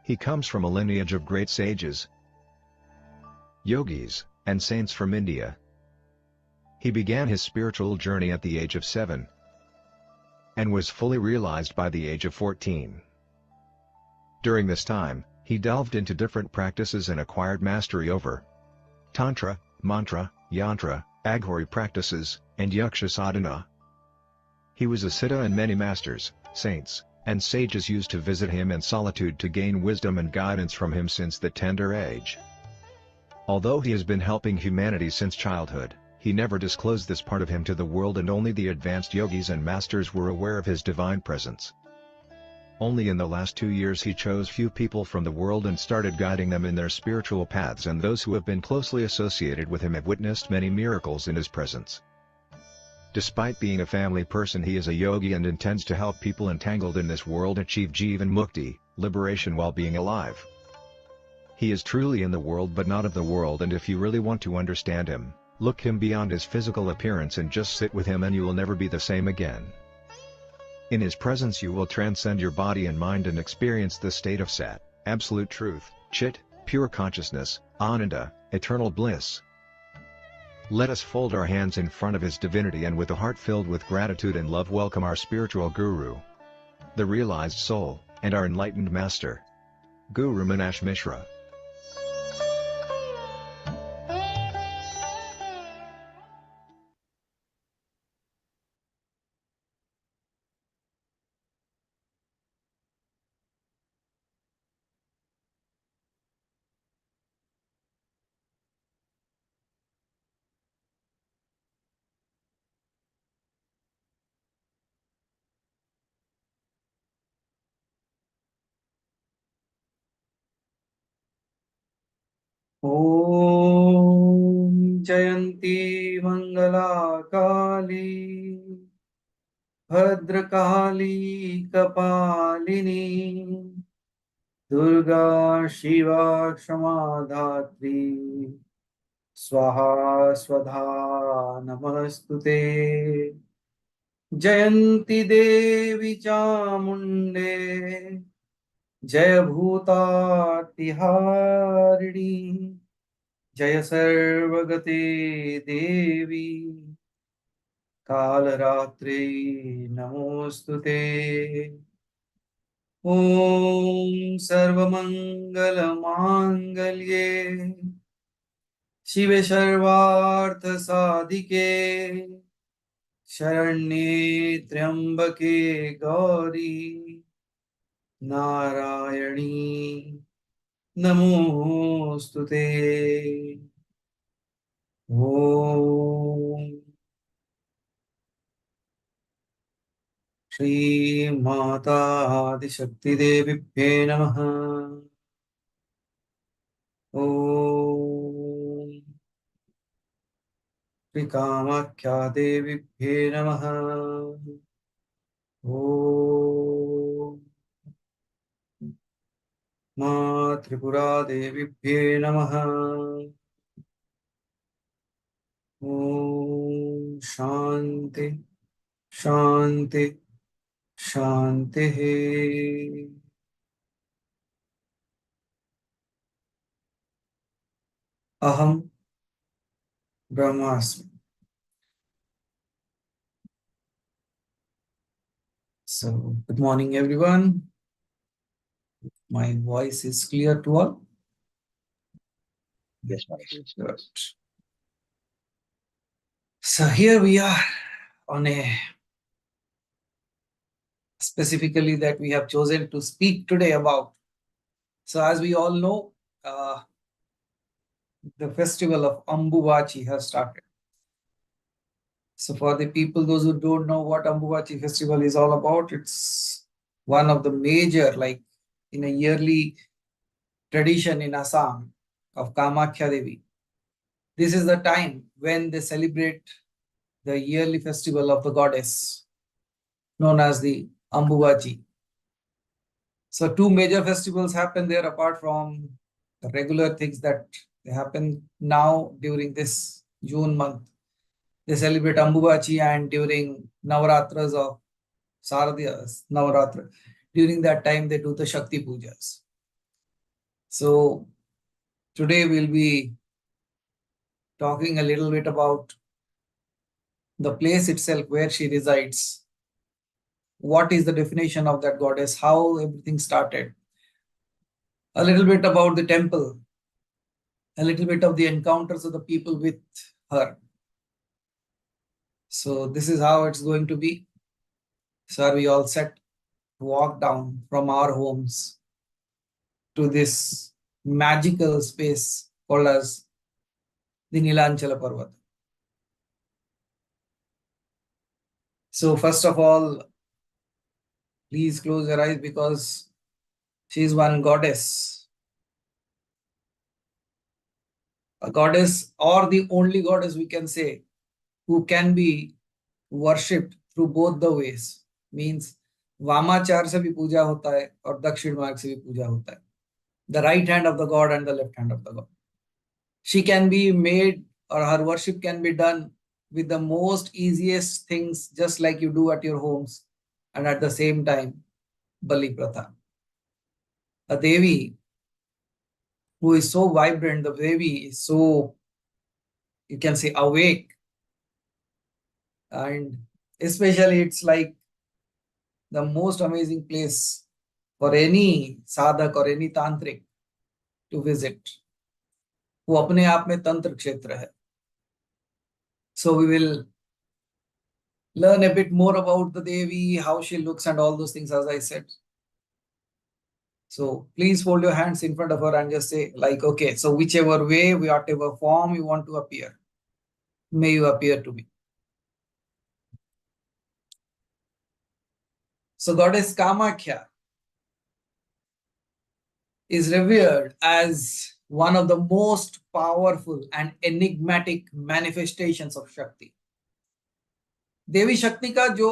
He comes from a lineage of great sages, yogis, and saints from India. He began his spiritual journey at the age of 7 and was fully realized by the age of 14. During this time, he delved into different practices and acquired mastery over Tantra, Mantra, Yantra, Aghori practices, and Yaksha sadhana. He was a siddha, and many masters, saints, and sages used to visit him in solitude to gain wisdom and guidance from him since the tender age. Although he has been helping humanity since childhood, he never disclosed this part of him to the world, and only the advanced yogis and masters were aware of his divine presence. Only in the last 2 years he chose few people from the world and started guiding them in their spiritual paths, and those who have been closely associated with him have witnessed many miracles in his presence. Despite being a family person, he is a yogi and intends to help people entangled in this world achieve Jivan Mukti, liberation while being alive. He is truly in the world but not of the world, and if you really want to understand him, look him beyond his physical appearance and just sit with him, and you will never be the same again. In his presence you will transcend your body and mind and experience the state of Sat, absolute truth, Chit, pure consciousness, Ananda, eternal bliss. Let us fold our hands in front of his divinity and with a heart filled with gratitude and love welcome our spiritual guru, the realized soul, and our enlightened master, Guru Meenakshi Mishra. ॐ जयन्ती मंगला काली भद्रकाली कपालिनी दुर्गा शिवा क्षमा धात्री स्वाहा स्वधा नमस्तुते। जयन्ती देवी चामुण्डे जय भूतातिहारिणी जय सर्वगते देवी कालरात्रि नमोस्तुते। ॐ सर्वमंगल मांगल्ये शिवे सर्वार्थ साधिके शरण्ये त्र्यंबके गौरी नारायणी नमोस्तुते। ओम श्री माता आदिशक्ति देवीभ्ये नमः। ओम श्री कामाख्या देवीभ्ये नमः। ओम माँ त्रिपुरा देवीभ्ये नमः। ओम शांति शांति शांति। अहम ब्रह्मास्मि। So, good morning everyone. My voice is clear to all? Yes, Maharaj. Good. So here we are on a specifically that we have chosen to speak today about. So as we all know, the festival of Ambuvachi has started. So for the people, those who don't know what Ambuvachi festival is all about, it's one of the major, like in a yearly tradition in Assam of Kamakya Devi. This is the time when they celebrate the yearly festival of the goddess known as the Ambuvachi. So two major festivals happen there apart from the regular things that they happen now during this June month. They celebrate Ambuvachi, and during Navaratras of Saradiya's Navaratra, during that time they do the Shakti Pujas. So today we'll be talking a little bit about the place itself where she resides. What is the definition of that goddess? How everything started. A little bit about the temple. A little bit of the encounters of the people with her. So this is how it's going to be. So are we all set to walk down from our homes to this magical space called as the Nilanchala Parvat? So first of all, please close your eyes because she is one goddess. A goddess or the only goddess we can say who can be worshipped through both the ways. Means वामाचार से भी पूजा होता है और दक्षिण मार्ग से भी पूजा होता है. The right hand of the god and the left hand of the god. She can be made or her worship can be done with the most easiest things just like you do at your homes and at the same time Bali Pratha. A Devi who is so vibrant, the Devi is so, you can say, awake, and especially it's like the most amazing place for any sadhak or any tantric to visit, वो अपने आप में तंत्र क्षेत्र है. So we will learn a bit more about the Devi, how she looks and all those things as I said. So please fold your hands in front of her and just say like, okay, so whichever way, whatever form you want to appear, may you appear to me. So goddess Kamakya is revered as one of the most powerful and enigmatic manifestations of Shakti. देवी शक्ति का जो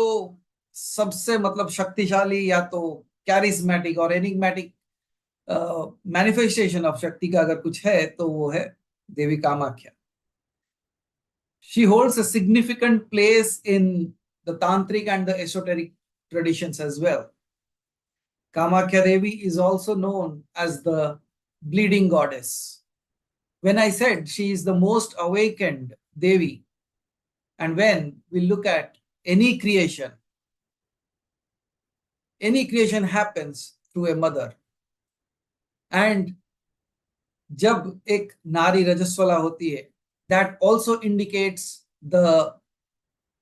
सबसे मतलब शक्तिशाली या तो charismatic और enigmatic manifestation of शक्ति का अगर कुछ है तो वो है देवी Kamakhya. She holds a significant place in the tantric and the esoteric traditions as well. Kamakya Devi is also known as the bleeding goddess. When I said she is the most awakened Devi, and when we look at any creation happens through a mother. And जब एक नारी रजस्वला होती है, that also indicates the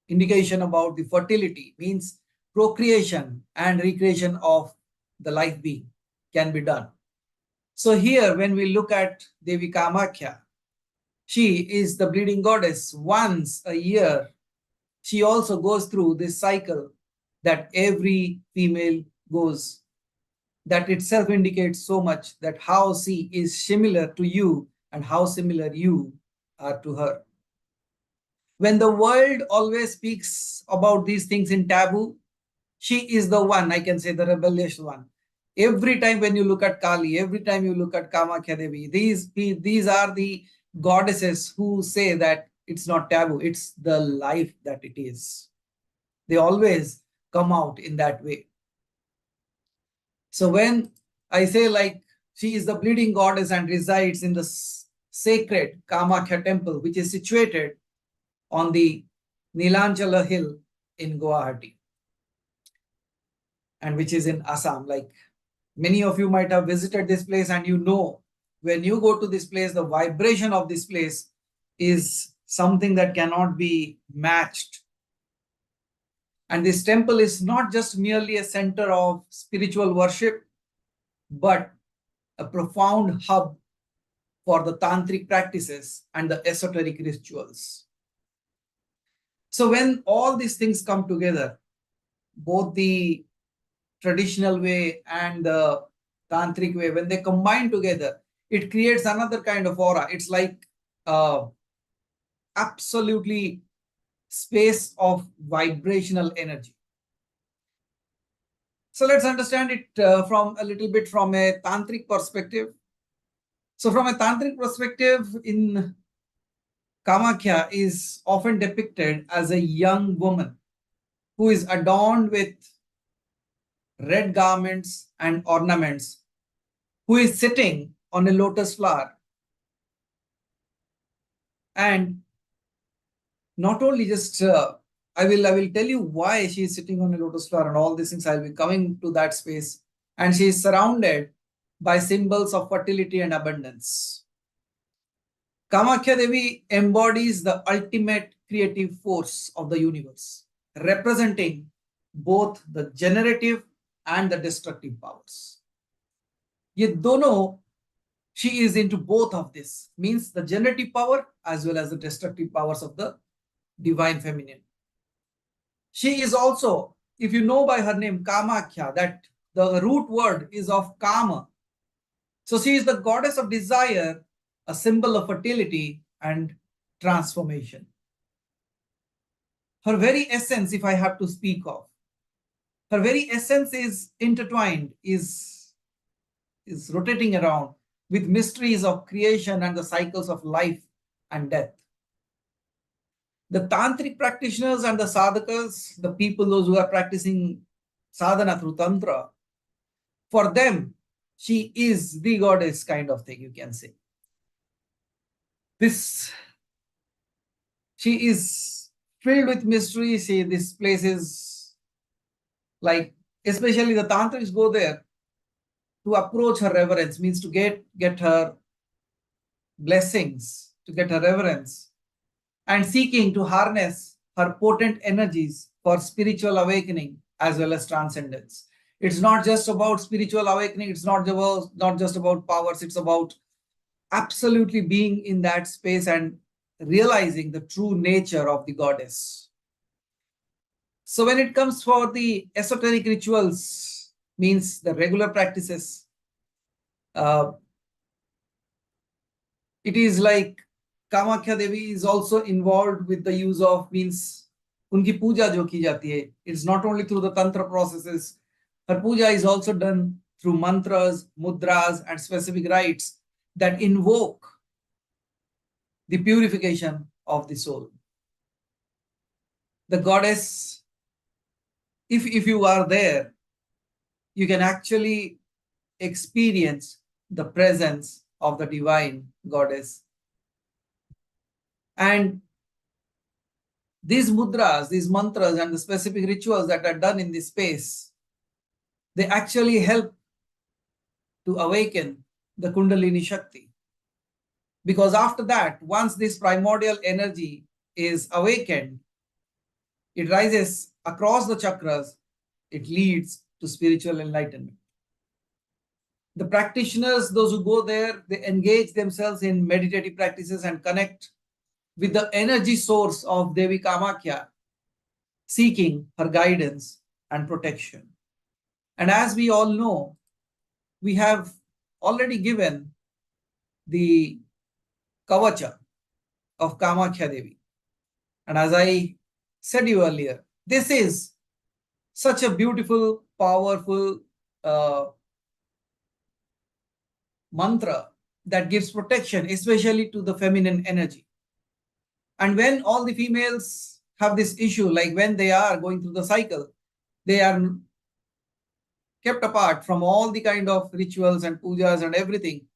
indication about the fertility, means procreation and recreation of the life being can be done. So here when we look at Devi Kamakya, she is the bleeding goddess. Once a year, she also goes through this cycle that every female goes. That itself indicates so much that how she is similar to you and how similar you are to her. When the world always speaks about these things in taboo, she is the one, I can say the rebellious one. Every time when you look at Kali, every time you look at Kamakya Devi, these are the goddesses who say that it's not taboo, it's the life that it is. They always come out in that way. So when I say like she is the bleeding goddess and resides in the sacred Kamakya temple, which is situated on the Nilanchala hill in Guwahati, and which is in Assam. Like many of you might have visited this place, and you know when you go to this place, the vibration of this place is something that cannot be matched. And this temple is not just merely a center of spiritual worship, but a profound hub for the tantric practices and the esoteric rituals. So when all these things come together, both the traditional way and the tantric way, when they combine together, it creates another kind of aura. It's like absolutely space of vibrational energy. So let's understand it from a little bit from a tantric perspective. So from a tantric perspective, in Kamakya is often depicted as a young woman who is adorned with red garments and ornaments, who is sitting on a lotus flower. And not only just, I will tell you why she is sitting on a lotus flower and all these things. I'll be coming to that space. And she is surrounded by symbols of fertility and abundance. Kamakya Devi embodies the ultimate creative force of the universe, representing both the generative and the destructive powers. ये दोनों, she is into both of this, means the generative power as well as the destructive powers of the divine feminine. She is also, if you know by her name Kamakya, that the root word is of Kama. So she is the goddess of desire, a symbol of fertility and transformation. Her very essence, if I have to speak of, her very essence is intertwined, is rotating around with mysteries of creation and the cycles of life and death. The tantric practitioners and the sadhakas, the people, those who are practicing sadhana through tantra, for them, she is the goddess kind of thing, you can say. She is filled with mystery. See, this place is like, especially the tantrics go there to approach her reverence, means to get her blessings, to get her reverence, and seeking to harness her potent energies for spiritual awakening as well as transcendence. It's not just about spiritual awakening, it's not just about powers, it's about absolutely being in that space and realizing the true nature of the goddess. So when it comes for the esoteric rituals, means the regular practices, it is like Kamakya Devi is also involved with the use of, means unki puja jo ki jati hai, it's not only through the tantra processes, her puja is also done through mantras, mudras and specific rites that invoke the purification of the soul. The goddess, if you are there, you can actually experience the presence of the divine goddess. And these mudras, these mantras and the specific rituals that are done in this space, they actually help to awaken the Kundalini Shakti. Because after that, once this primordial energy is awakened, it rises across the chakras, it leads to spiritual enlightenment. The practitioners, those who go there, they engage themselves in meditative practices and connect with the energy source of Devi Kamakya, seeking her guidance and protection. And as we all know, we have already given the Kavacha of Kamakya Devi. And as I said you earlier, this is such a beautiful, powerful mantra that gives protection, especially to the feminine energy. And when all the females have this issue, like when they are going through the cycle, they are kept apart from all the kind of rituals and pujas and everything.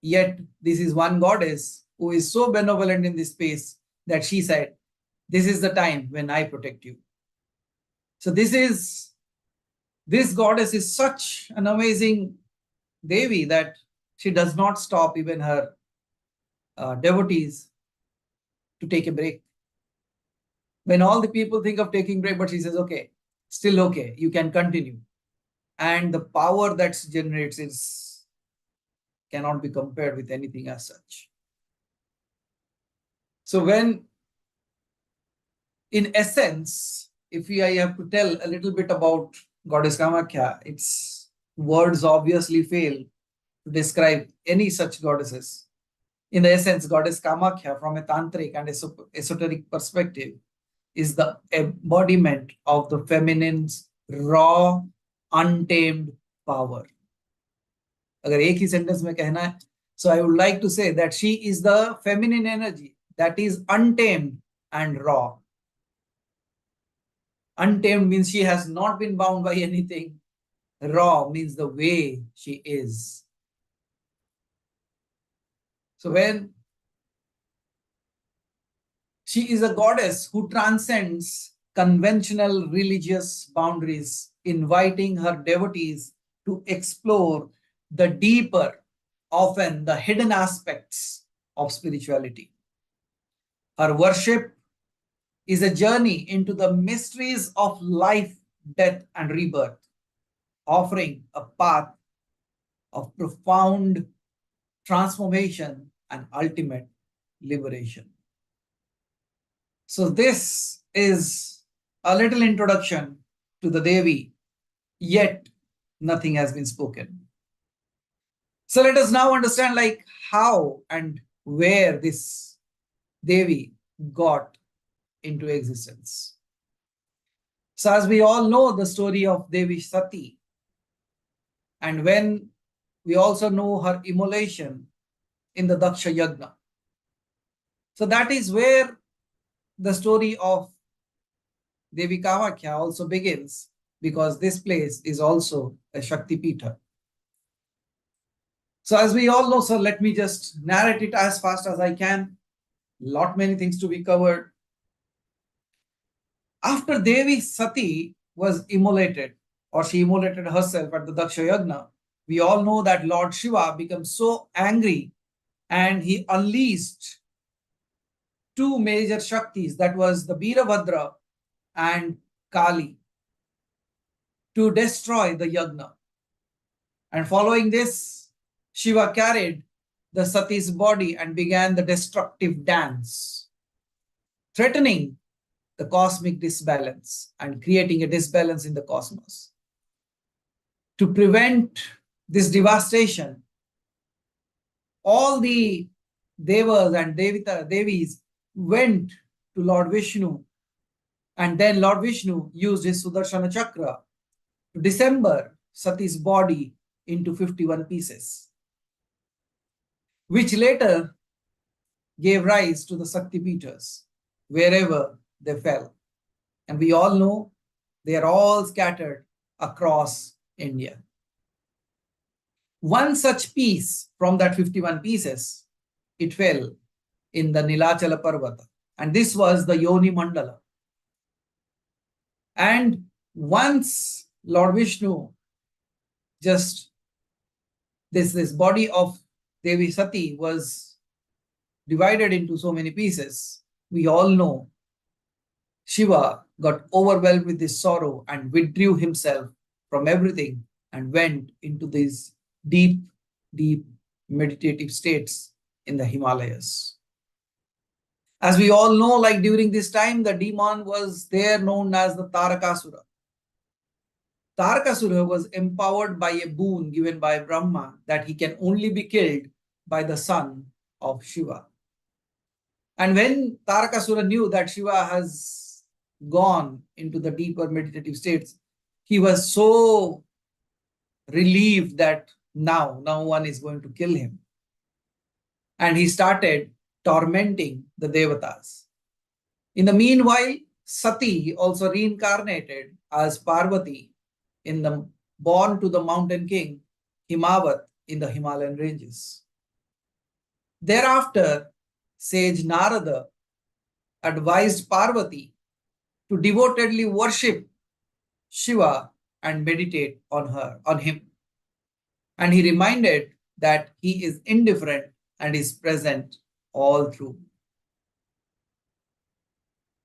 Yet this is one goddess who is so benevolent in this space that she said, this is the time when I protect you. So this goddess is such an amazing Devi that she does not stop even her devotees to take a break. When all the people think of taking break, but she says, okay, still okay, you can continue. And the power that generates cannot be compared with anything as such. So when, in essence, if I have to tell a little bit about Goddess Kamakya, its words obviously fail to describe any such goddesses. In the essence, Goddess Kamakya, from a tantric and esoteric perspective, is the embodiment of the feminine's raw, untamed power. अगर एक ही sentence में कहना है, so I would like to say that she is the feminine energy that is untamed and raw. Untamed means she has not been bound by anything. Raw means the way she is. So when she is a goddess who transcends conventional religious boundaries, inviting her devotees to explore the deeper, often the hidden aspects of spirituality. Her worship is a journey into the mysteries of life, death, and rebirth, offering a path of profound transformation and ultimate liberation. So, this is a little introduction to the Devi, yet nothing has been spoken. So, let us now understand like how and where this Devi got into existence. So, as we all know the story of Devi Sati, and when we also know her immolation in the Daksha Yagna. So, that is where the story of Devi Kamakya also begins, because this place is also a Shakti Pitha. So as we all know, so let me just narrate it as fast as I can. Lot many things to be covered. After Devi Sati was immolated, or she immolated herself at the Daksha Yagna, we all know that Lord Shiva became so angry and he unleashed two major Shaktis, that was the Veerabhadra and Kali, to destroy the Yagna. And following this, Shiva carried the Sati's body and began the destructive dance, threatening the cosmic disbalance and creating a disbalance in the cosmos. To prevent this devastation, all the Devas and Devis went to Lord Vishnu, and then Lord Vishnu used his Sudarshana Chakra to dismember Sati's body into 51 pieces, which later gave rise to the Shakti Pithas wherever they fell. And we all know they are all scattered across India. One such piece from that 51 pieces, it fell in the Nilachala Parvata. And this was the Yoni Mandala. And once Lord Vishnu just, this body of Devi Sati was divided into so many pieces, we all know Shiva got overwhelmed with this sorrow and withdrew himself from everything and went into these deep, deep meditative states in the Himalayas. As we all know, like during this time, the demon was there known as the Tarakasura. Tarakasura was empowered by a boon given by Brahma that he can only be killed by the son of Shiva. And when Tarakasura knew that Shiva has gone into the deeper meditative states, he was so relieved that now no one is going to kill him. And he started tormenting the Devatas. In the meanwhile, Sati also reincarnated as Parvati, born to the mountain king Himavat in the Himalayan ranges. Thereafter, sage Narada advised Parvati to devotedly worship Shiva and meditate on him. And he reminded that he is indifferent and is present all through.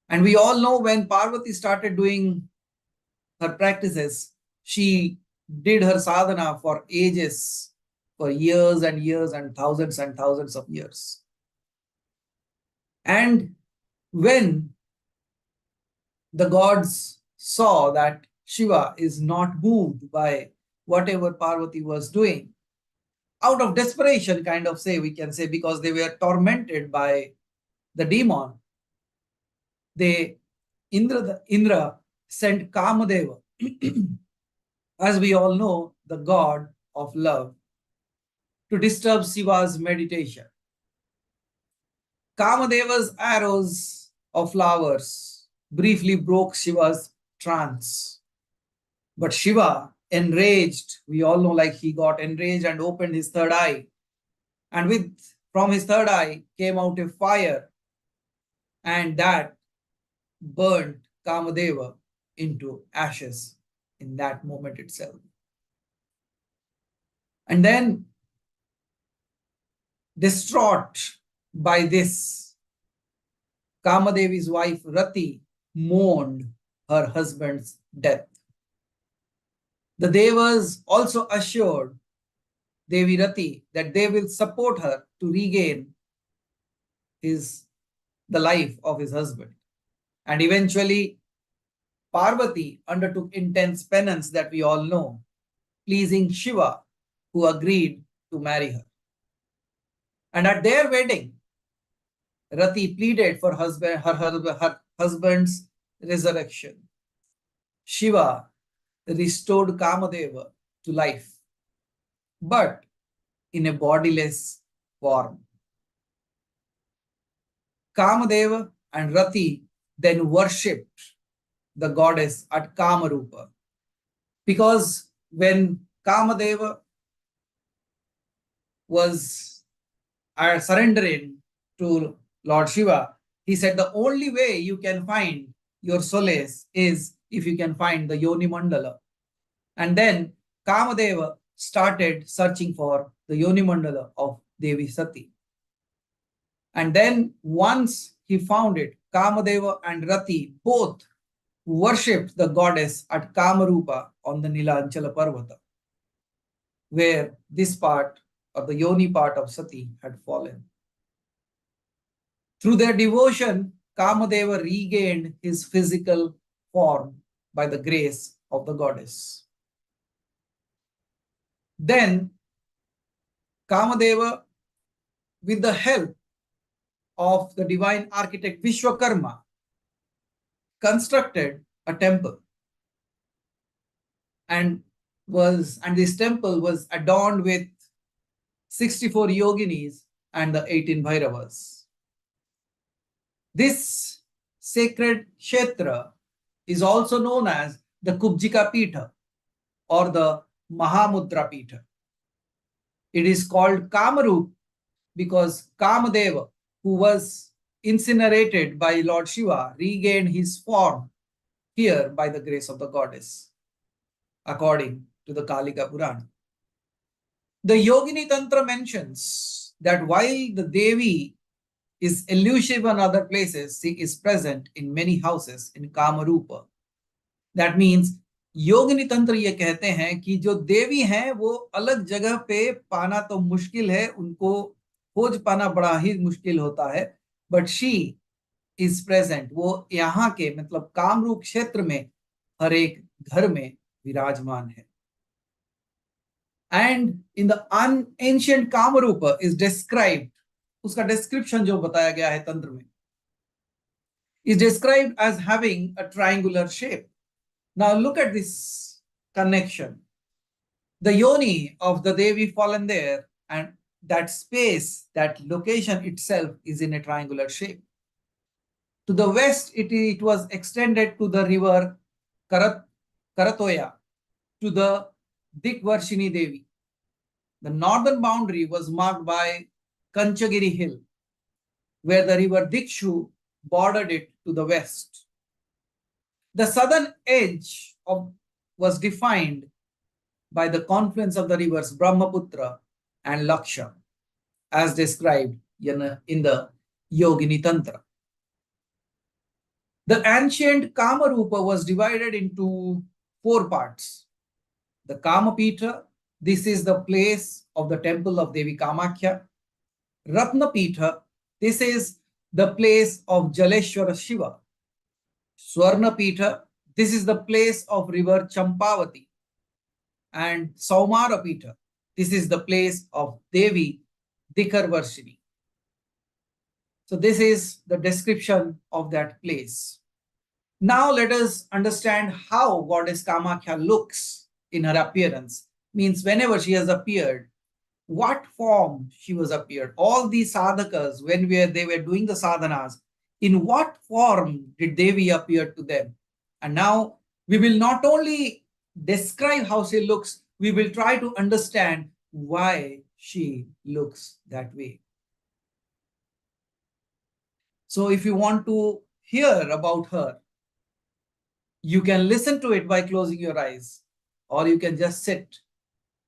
And we all know when Parvati started doing her practices, she did her sadhana for ages, for years and years and thousands of years. And when the gods saw that Shiva is not moved by whatever Parvati was doing, out of desperation, kind of we can say, because they were tormented by the demon, Indra sent Kamadeva, as we all know, the god of love, to disturb Shiva's meditation. Kamadeva's arrows of flowers briefly broke Shiva's trance. But Shiva, enraged, we all know, like he got enraged and opened his third eye. And with from his third eye came out a fire, and that burnt Kamadeva into ashes in that moment itself. And then, distraught by this, Kamadevi's wife Rati mourned her husband's death. The Devas also assured Devi Rati that they will support her to regain the life of his husband. And eventually, Parvati undertook intense penance that we all know, pleasing Shiva, who agreed to marry her. And at their wedding, Rati pleaded for her husband's resurrection. Shiva restored Kamadeva to life, but in a bodiless form. Kamadeva and Rati then worshipped the goddess at Kamarupa, because when Kamadeva was surrendering to Lord Shiva, he said the only way you can find your solace is if you can find the Yoni Mandala. And then Kamadeva started searching for the Yoni Mandala of Devi Sati. And then once he found it, Kamadeva and Rati both worshipped the goddess at Kamarupa on the Nilanchala Parvata, where this part or the Yoni part of Sati had fallen. Through their devotion, Kamadeva regained his physical form by the grace of the goddess. Then Kamadeva, with the help of the divine architect Vishwakarma, constructed a temple, and this temple was adorned with 64 yoginis and the 18 Bhairavas. This sacred Kshetra is also known as the Kubjika Pitha or the Mahamudra Pitha. It is called Kamarup because Kamadeva, who was incinerated by Lord Shiva, regained his form here by the grace of the goddess, according to the Kalika Purana. The Yogini Tantra mentions that while the Devi is elusive in other places, she is present in many houses in Kamarupa. That means योगिनी तंत्र ये कहते हैं कि जो देवी हैं वो अलग जगह पे पाना तो मुश्किल है, उनको खोज पाना बड़ा ही मुश्किल होता है, बट शी इज प्रेजेंट, वो यहाँ के मतलब कामरूप क्षेत्र में हर एक घर में विराजमान है. And in the ancient Kamarupa is described, उसका डिस्क्रिप्शन जो बताया गया है तंत्र में, is described as having a triangular shape. Now look at this connection. The yoni of the Devi fallen there, and that space, that location itself is in a triangular shape. To the west, it was extended to the river Karatoya, to the Dikvarshini Devi. The northern boundary was marked by Kanchagiri Hill, where the river Dikshu bordered it to the west. The southern edge was defined by the confluence of the rivers Brahmaputra and Laksha, as described in the Yogini Tantra. The ancient Kamarupa was divided into 4 parts. The Kamapitha, this is the place of the temple of Devi Kamakya. Ratnapitha, this is the place of Jaleshwara Shiva. Swarnapitha, this is the place of river Champavati. And Saumarapitha, this is the place of Devi Dikarvarshini. So this is the description of that place. Now let us understand how goddess Kamakya looks in her appearance. Means whenever she has appeared, what form she was appeared. All these sadhakas, when they were doing the sadhanas, in what form did Devi appear to them? And now we will not only describe how she looks, we will try to understand why she looks that way. So if you want to hear about her, you can listen to it by closing your eyes, or you can just sit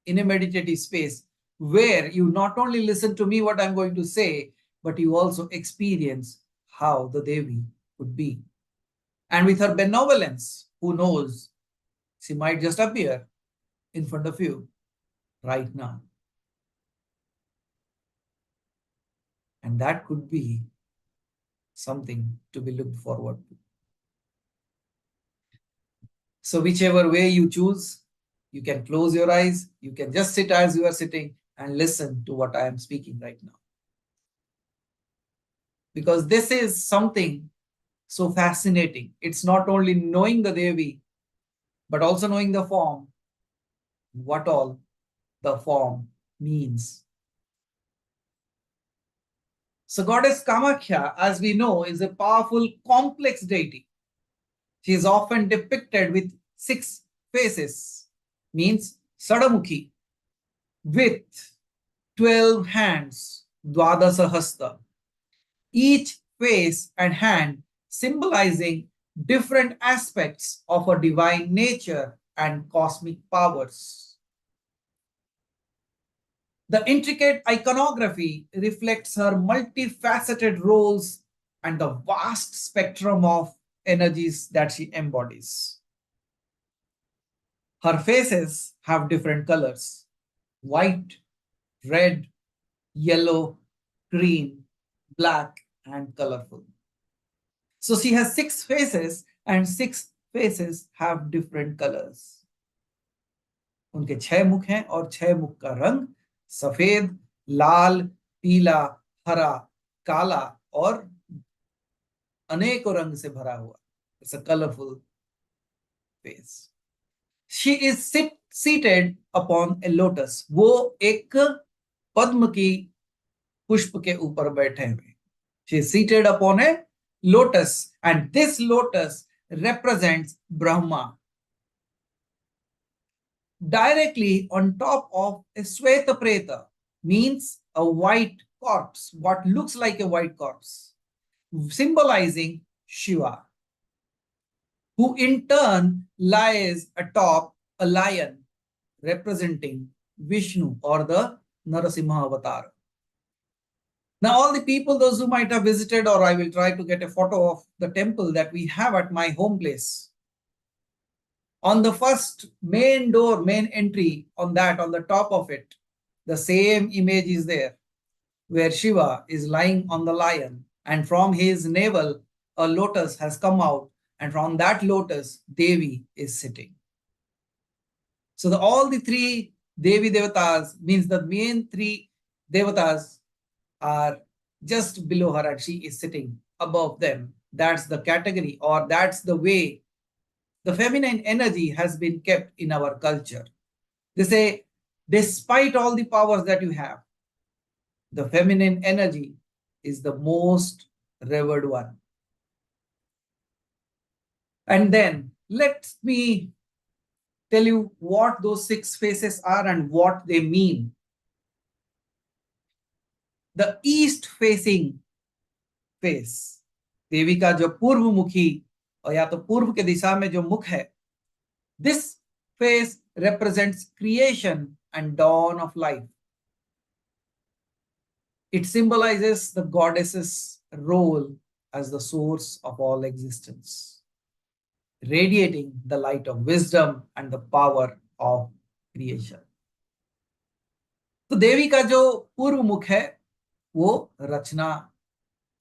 in a meditative space where you not only listen to me what I'm going to say, but you also experience how the Devi would be. And with her benevolence, who knows, she might just appear in front of you right now. And that could be something to be looked forward to. So whichever way you choose, you can close your eyes, you can just sit as you are sitting and listen to what I am speaking right now. Because this is something so fascinating. It's not only knowing the Devi, but also knowing the form, what all the form means. So goddess Kamakya, as we know, is a powerful, complex deity. She is often depicted with 6 faces, means Sadamukhi, with 12 hands, Dwadasa Hasta, each face and hand symbolizing different aspects of her divine nature and cosmic powers. The intricate iconography reflects her multifaceted roles and the vast spectrum of energies that she embodies. Her faces have different colors: white, red, yellow, green, black, and colorful. So she has 6 faces, and 6 faces have different colors. उनके 6 मुख हैं और 6 मुख का रंग सफेद, लाल, पीला, हरा, काला और अनेकों रंग से भरा हुआ. It's a colorful face. She is seated upon a lotus. वो एक पद्म की पुष्प के ऊपर बैठे हुए. She is seated upon a lotus, and this lotus represents Brahma. Directly on top of a Sweta Preta, means a white corpse, what looks like a white corpse, symbolizing Shiva, who in turn lies atop a lion representing Vishnu or the Narasimha avatar. Now, all the people, those who might have visited, or I will try to get a photo of the temple that we have at my home place. On the first main door, main entry, on the top of it, the same image is there, where Shiva is lying on the lion, and from his navel, a lotus has come out, and from that lotus, Devi is sitting. So all the 3 Devi Devatas, means the main 3 Devatas are just below her, and she is sitting above them. That's the category, or that's the way the feminine energy has been kept in our culture. They say, despite all the powers that you have, the feminine energy is the most revered one. And then let me tell you what those 6 faces are and what they mean. The east facing face, देवी का जो पूर्व मुखी और या तो पूर्व के दिशा में जो मुख है, this face represents creation and dawn of life. It symbolizes the goddess's role as the source of all existence, radiating the light of wisdom and the power of creation. तो देवी का जो पूर्व मुख है वो रचना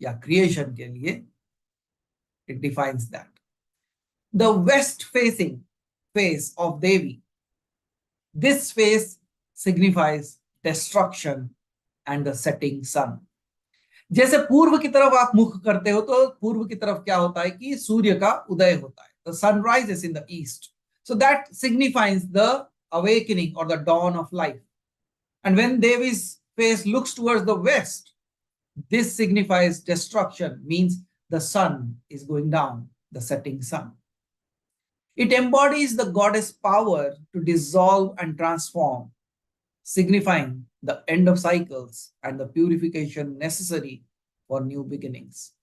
या क्रिएशन के लिए, it defines that. The west facing face of Devi, this face signifies destruction and the setting sun. जैसे पूर्व की तरफ आप मुख करते हो तो पूर्व की तरफ क्या होता है कि सूर्य का उदय होता है. The sun rises in the east. So that signifies the awakening or the dawn of life. And when Devi's face looks towards the west, this signifies destruction, means the sun is going down, the setting sun. It embodies the goddess power to dissolve and transform, signifying the end of cycles and the purification necessary for new beginnings.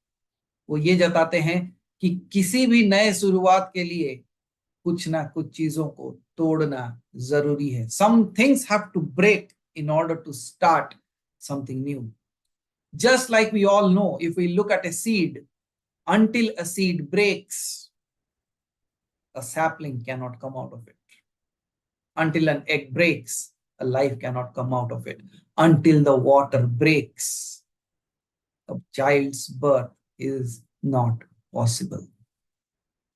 वो ये जताते हैं कि किसी भी नए शुरुआत के लिए कुछ ना कुछ चीजों को तोड़ना जरूरी है. Some things have to break in order to start something new. Just like we all know, if we look at a seed, until a seed breaks, a sapling cannot come out of it. Until an egg breaks, a life cannot come out of it. Until the water breaks, a child's birth is not possible.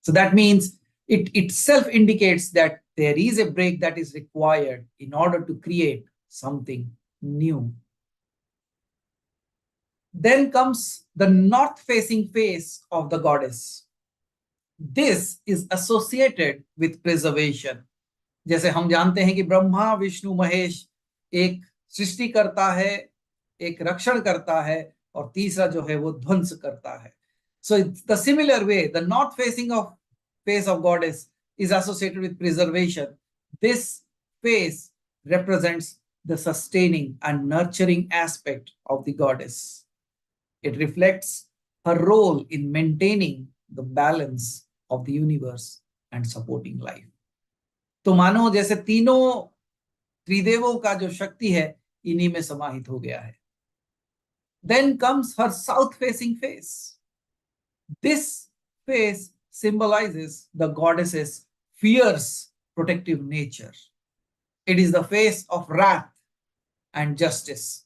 So that means it itself indicates that there is a break that is required in order to create something new. Then comes the north-facing face of the goddess. This is associated with preservation. जैसे हम जानते हैं कि ब्रह्मा विष्णु महेश एक सृष्टि करता है, एक रक्षण करता है, और तीसरा जो है वो ध्वंस करता है. So it's the similar way, the north facing of face of goddess is associated with preservation. This face represents the sustaining and nurturing aspect of the goddess. It reflects her role in maintaining the balance of the universe and supporting life. तो मानो जैसे तीनों त्रिदेवों का जो शक्ति है इन्हीं में समाहित हो गया है. Then comes her south facing face. This face symbolizes the goddess's fierce protective nature. It is the face of wrath and justice,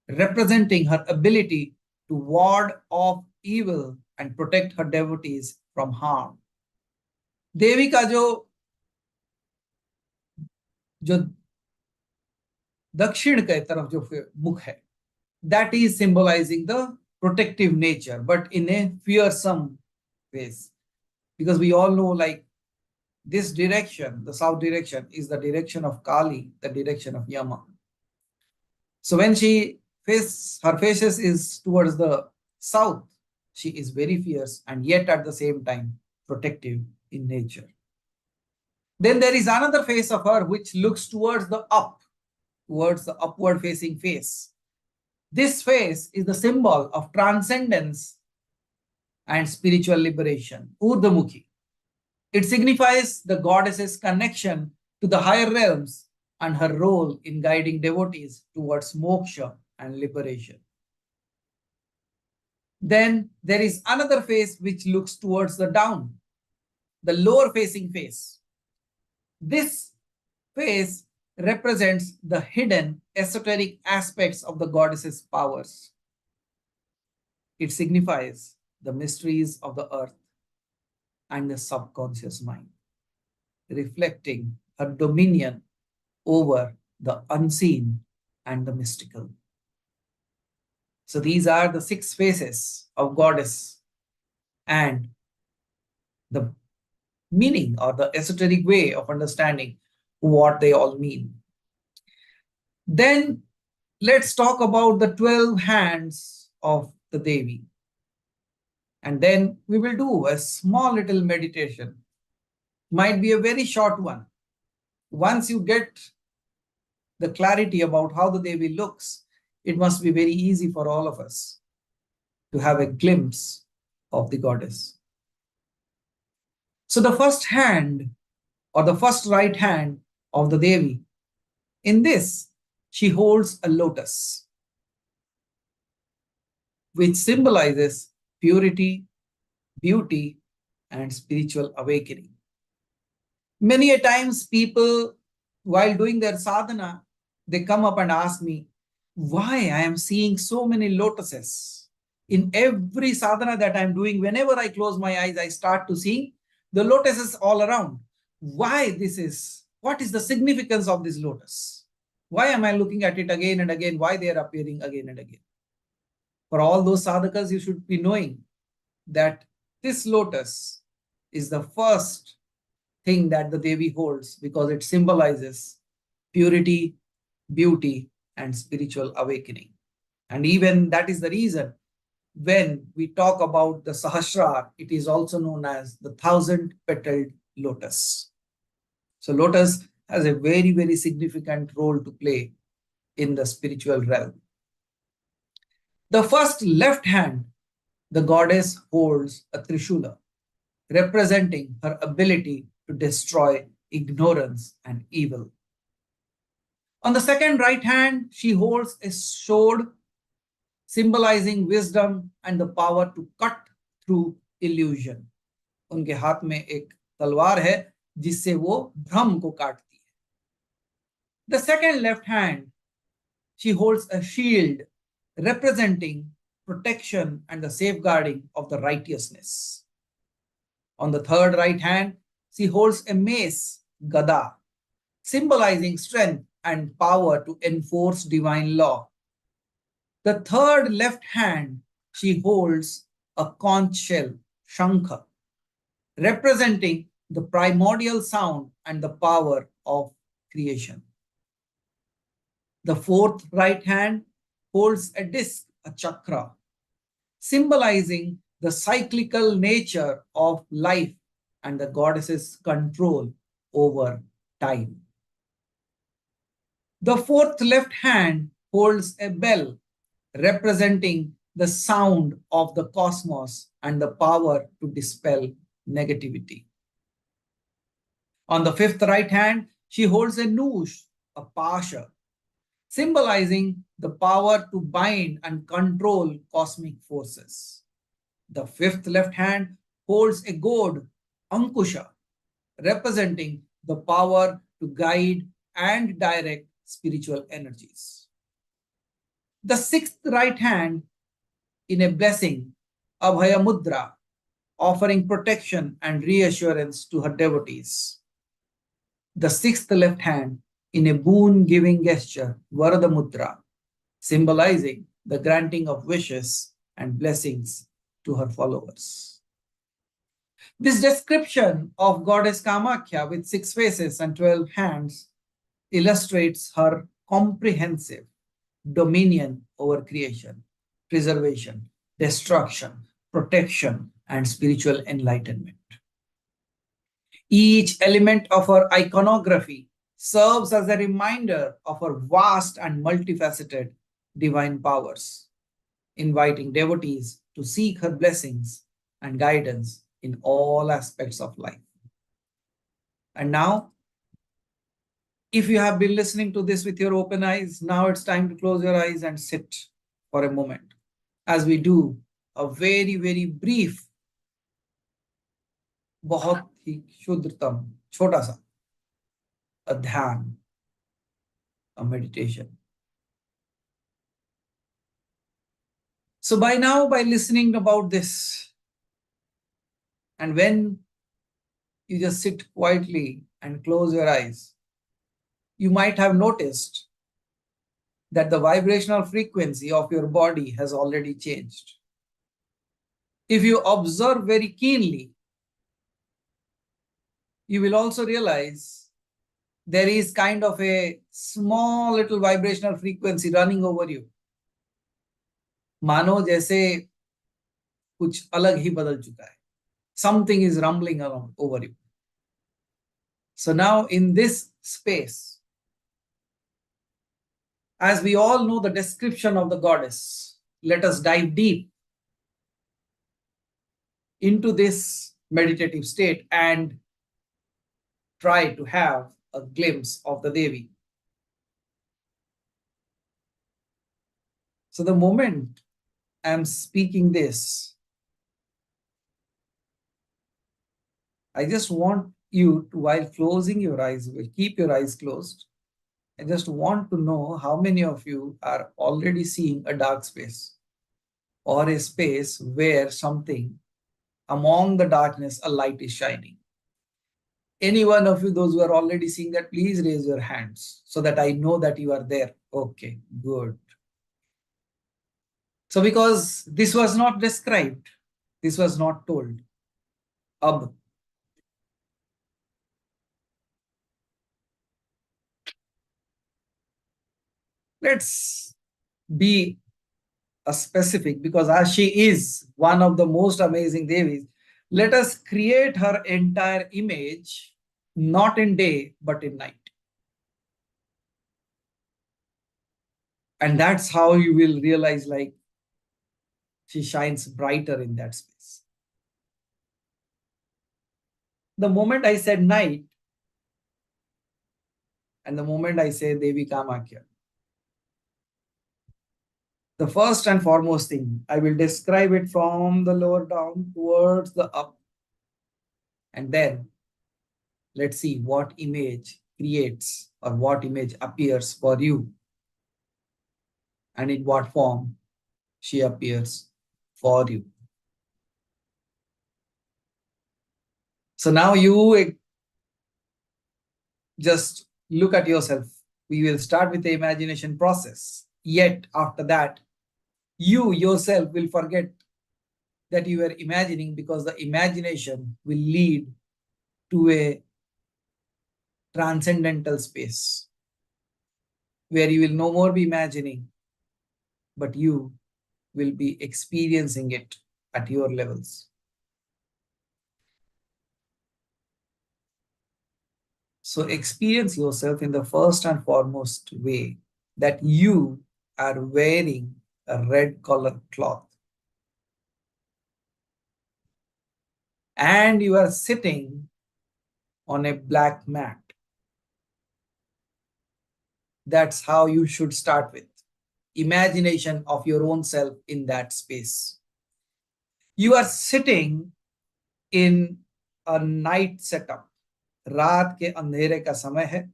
representing her ability to ward off evil and protect her devotees from harm. देवी का जो दक्षिण के तरफ जो मुख है, that is symbolizing the protective nature, but in a fearsome face. Because we all know, like, this direction, the south direction, is the direction of Kali, the direction of Yama. So when her faces is towards the south, she is very fierce and yet at the same time protective in nature. Then there is another face of her which looks towards the upward facing face. This face is the symbol of transcendence and spiritual liberation, Urdhvamukhi. It signifies the goddess's connection to the higher realms and her role in guiding devotees towards moksha and liberation. Then there is another face which looks towards the down, the lower facing face. This face represents the hidden esoteric aspects of the goddess's powers. It signifies the mysteries of the earth and the subconscious mind, reflecting her dominion over the unseen and the mystical. So these are the 6 faces of goddess and the meaning or the esoteric way of understanding what they all mean. Then let's talk about the 12 hands of the Devi. And then we will do a small little meditation. Might be a very short one. Once you get the clarity about how the Devi looks, it must be very easy for all of us to have a glimpse of the goddess. So the first hand or the first right hand of the Devi, in this, she holds a lotus, which symbolizes purity, beauty, and spiritual awakening. Many a times people, while doing their sadhana, they come up and ask me, why I am seeing so many lotuses. In every sadhana that I'm doing, whenever I close my eyes, I start to see the lotuses all around. Why this is? What is the significance of this lotus? Why am I looking at it again and again? Why they are appearing again and again? For all those sadhakas, you should be knowing that this lotus is the first thing that the Devi holds because it symbolizes purity, beauty, and spiritual awakening. And even that is the reason when we talk about the Sahasrar, it is also known as the 1,000-petaled lotus. So lotus has a very, very significant role to play in the spiritual realm. The first left hand The goddess holds a Trishula, representing her ability to destroy ignorance and evil. On the second right hand, she holds a sword symbolizing wisdom and the power to cut through illusion. उनके हाथ में एक तलवार है जिससे वो भ्रम को काटती है. The second left hand, she holds a shield representing protection and the safeguarding of the righteousness. On the third right hand, she holds a mace, Gada, symbolizing strength and power to enforce divine law. The third left hand, she holds a conch shell, Shankha, representing the primordial sound and the power of creation. The fourth right hand holds a disc, a chakra, symbolizing the cyclical nature of life and the goddess's control over time. The fourth left hand holds a bell, representing the sound of the cosmos and the power to dispel negativity. On the fifth right hand, she holds a noosh, a pasha, symbolizing the power to bind and control cosmic forces. The fifth left hand holds a goad, ankusha, representing the power to guide and direct spiritual energies. The sixth right hand in a blessing, Abhaya Mudra, offering protection and reassurance to her devotees. The sixth left hand in a boon-giving gesture, Varada Mudra, symbolizing the granting of wishes and blessings to her followers. This description of Goddess Kamakya with 6 faces and 12 hands illustrates her comprehensive dominion over creation, preservation, destruction, protection, and spiritual enlightenment. Each element of her iconography serves as a reminder of her vast and multifaceted divine powers, inviting devotees to seek her blessings and guidance in all aspects of life. And now, if you have been listening to this with your open eyes, now it's time to close your eyes and sit for a moment as we do a very, very brief, बहुत ही शुद्धतम, छोटा सा, a ध्यान, a meditation. So by now, by listening about this, and when you just sit quietly and close your eyes, you might have noticed that the vibrational frequency of your body has already changed. If you observe very keenly, you will also realize there is kind of a small little vibrational frequency running over you. मानो जैसे कुछ अलग ही बदल चुका है. Something is rumbling around over you. So now in this space, as we all know the description of the goddess, let us dive deep into this meditative state and try to have a glimpse of the Devi. So the moment I'm speaking this, I just want you to, while closing your eyes, keep your eyes closed. I just want to know how many of you are already seeing a dark space or a space where something among the darkness, a light is shining. Any one of you, those who are already seeing that, please raise your hands so that I know that you are there. Okay, good. So because this was not described, this was not told. Ab. Let's be a specific, because as she is one of the most amazing Devis, let us create her entire image, not in day, but in night. And that's how you will realize, like, she shines brighter in that space. The moment I said night and the moment I say Devi Kamakya, the first and foremost thing, I will describe it from the lower down towards the up. And then let's see what image creates or what image appears for you and in what form she appears for you. So now you just look at yourself. We will start with the imagination process. Yet after that, you yourself will forget that you were imagining, because the imagination will lead to a transcendental space where you will no more be imagining, but you will be experiencing it at your levels. So experience yourself in the first and foremost way that you are wearing a red color cloth and you are sitting on a black mat. That's how you should start with. Imagination of your own self in that space. You are sitting in a night setup. रात के अंधेरे का समय है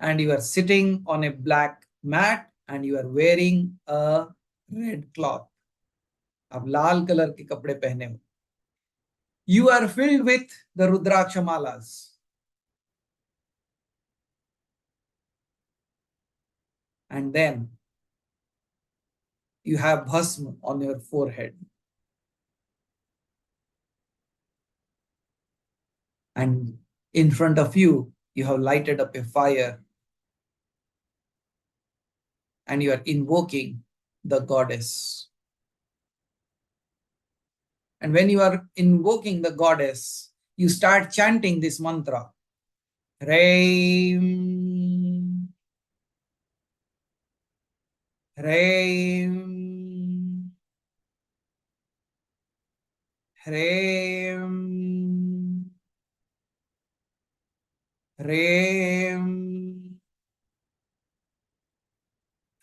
and you are sitting on a black mat and you are wearing a red cloth. आप लाल colour के कपड़े पहने हो. You are filled with the Rudraksha malas. And then you have bhasma on your forehead. And in front of you, you have lighted up a fire and you are invoking the goddess. And when you are invoking the goddess, you start chanting this mantra. Raim, Raim, Raim, Raim,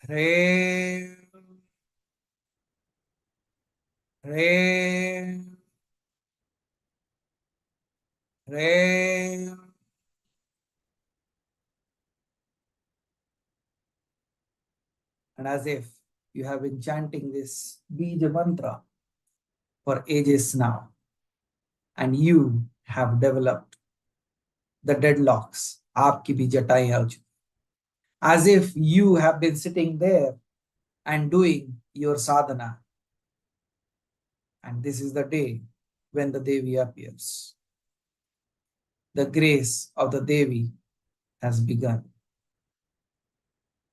Raim, Raim, Raim. And as if you have been chanting this Bija mantra for ages now, and you have developed the deadlocks, aapki bhi jatai hai, as if you have been sitting there and doing your sadhana. And this is the day when the Devi appears. The grace of the Devi has begun.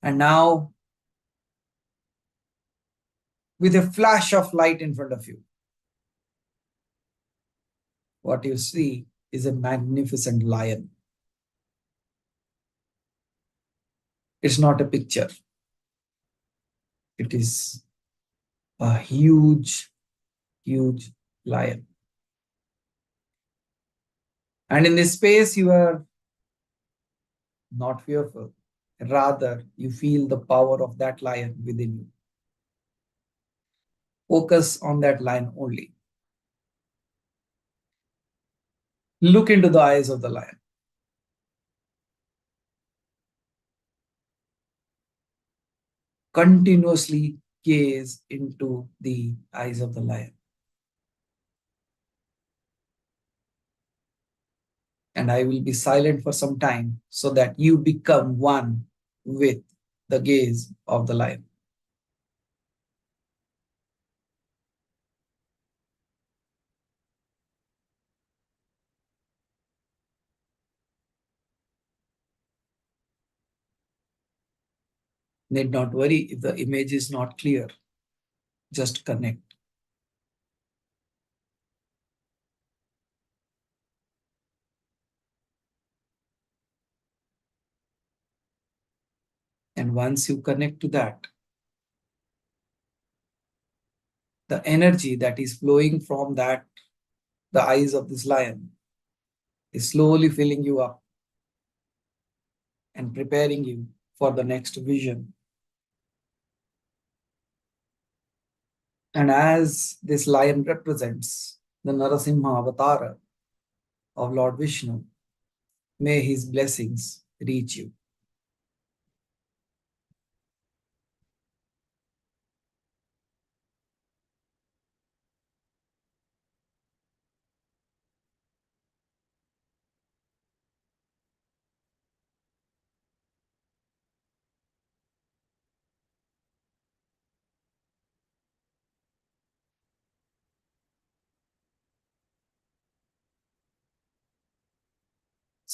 And now, with a flash of light in front of you, what you see is a magnificent lion. It's not a picture. It is a huge, huge lion. And in this space, you are not fearful. Rather, you feel the power of that lion within you. Focus on that lion only. Look into the eyes of the lion. Continuously gaze into the eyes of the lion. And I will be silent for some time so that you become one with the gaze of the lion. Need not worry if the image is not clear. Just connect. And once you connect to that, the energy that is flowing from that, the eyes of this lion, is slowly filling you up and preparing you for the next vision. And as this lion represents the Narasimha avatar of Lord Vishnu, may his blessings reach you.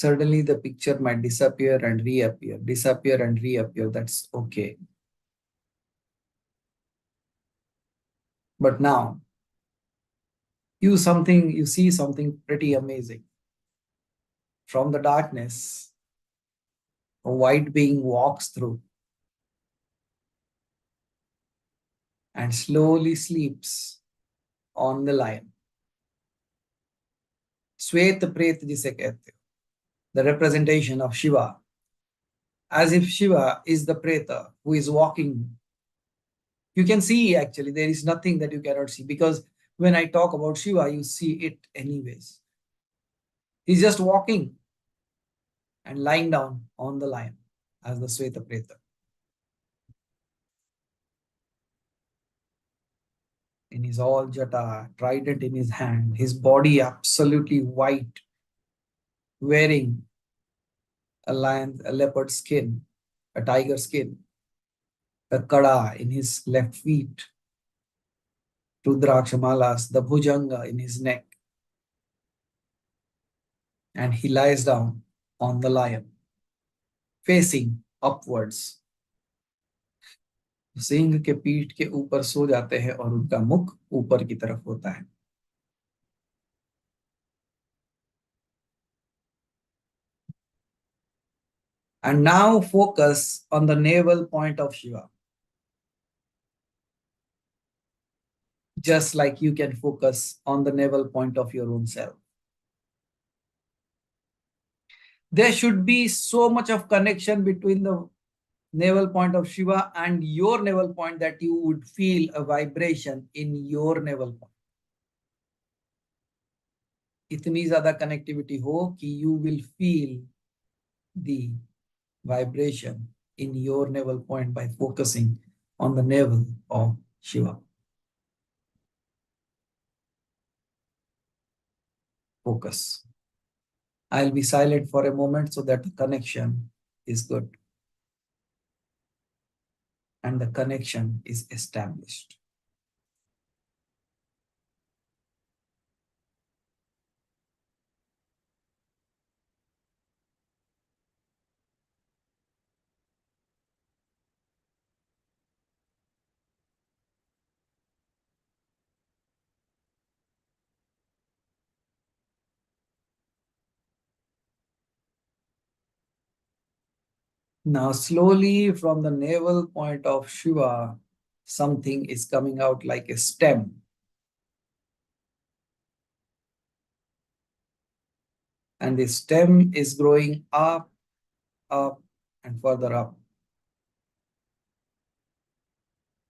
Suddenly the picture might disappear and reappear, disappear and reappear. That's okay. But now you see something pretty amazing. From the darkness, a white being walks through and slowly sleeps on the lion. Shwet Pret jise kehte ho, the representation of Shiva, as if Shiva is the Preta who is walking. You can see, actually, there is nothing that you cannot see, because when I talk about Shiva, you see it anyways. He's just walking and lying down on the lion as the Shweta Preta. In his all jata, trident in his hand, his body absolutely white, wearing a leopard skin, a tiger skin, a kada in his left feet, Rudrakshamalas, the bhujanga in his neck, and he lies down on the lion, facing upwards. Singh के पीठ के ऊपर सो जाते हैं और उनका मुख ऊपर की तरफ होता है. And now focus on the navel point of Shiva. Just like you can focus on the navel point of your own self. There should be so much of connection between the navel point of Shiva and your navel point that you would feel a vibration in your navel point. इतनी ज़्यादा connectivity हो कि you will feel the vibration in your navel point by focusing on the navel of Shiva. Focus. I'll be silent for a moment so that the connection is good and the connection is established. Now slowly from the navel point of Shiva, something is coming out like a stem. And the stem is growing up, up, and further up.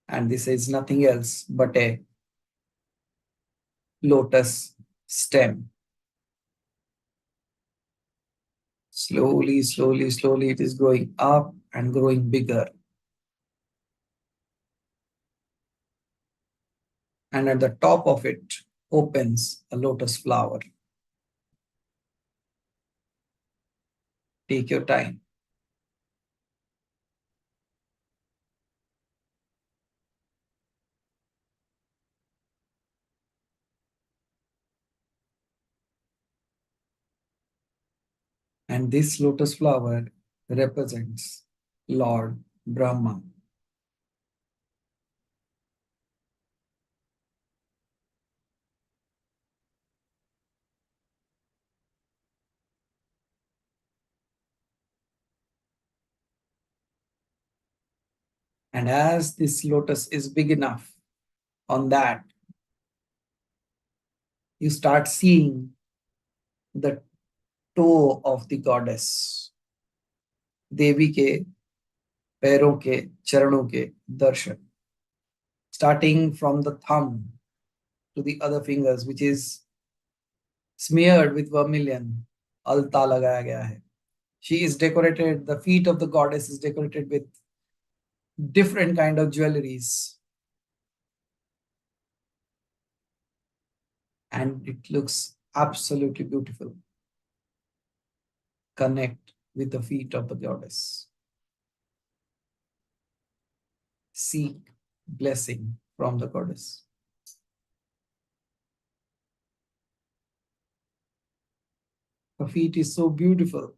And this is nothing else but a lotus stem. Slowly, slowly, slowly it is growing up and growing bigger. And at the top of it opens a lotus flower. Take your time. And this lotus flower represents Lord Brahma. And as this lotus is big enough, on that you start seeing the toe of the goddess. देवी के पैरों के चरणों के दर्शन. Starting from the thumb to the other fingers, which is smeared with vermilion. Alta लगाया गया है. She is decorated, the feet of the goddess is decorated with different kind of jewelries. And it looks absolutely beautiful. Connect with the feet of the goddess. Seek blessing from the goddess. Her feet is so beautiful,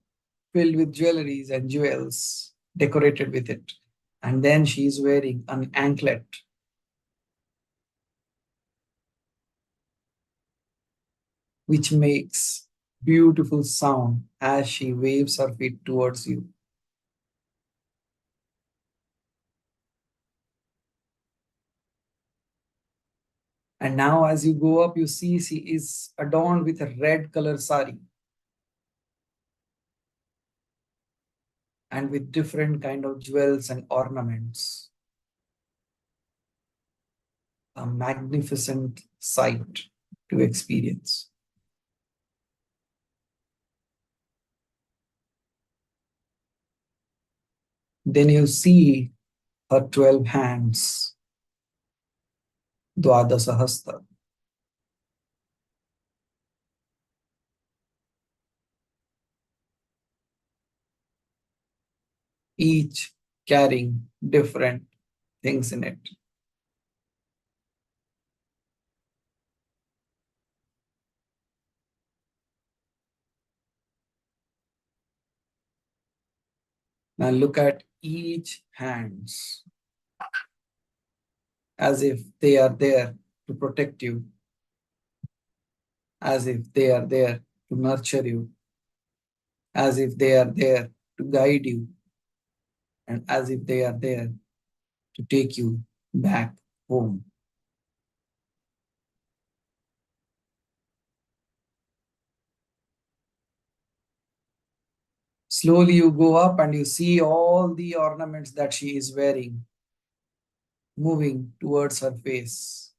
filled with jewelries and jewels, decorated with it. And then she is wearing an anklet, which makes beautiful sound as she waves her feet towards you. And now as you go up, you see she is adorned with a red color sari and with different kind of jewels and ornaments. A magnificent sight to experience. Then you see her 12 hands, Dwadasahasta. Each carrying different things in it. Now look at each hands as if they are there to protect you, as if they are there to nurture you, as if they are there to guide you, and as if they are there to take you back home. Slowly you go up and you see all the ornaments that she is wearing moving towards her face.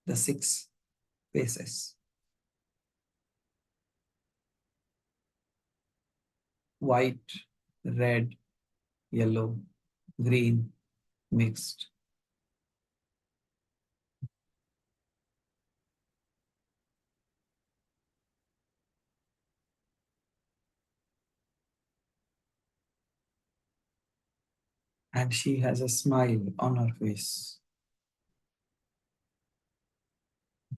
The 6 faces. White, red, yellow, green, mixed. And she has a smile on her face.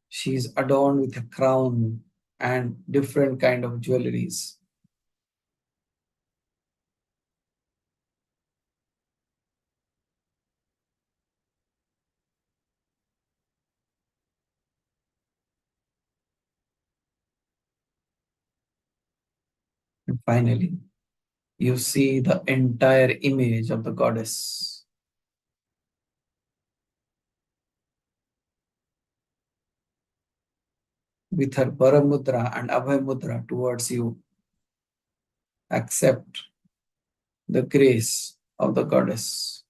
She is adorned with a crown and different kind of jewelries. And finally, you see the entire image of the goddess. With her Paramudra and Abhay Mudra towards you. Accept the grace of the goddess.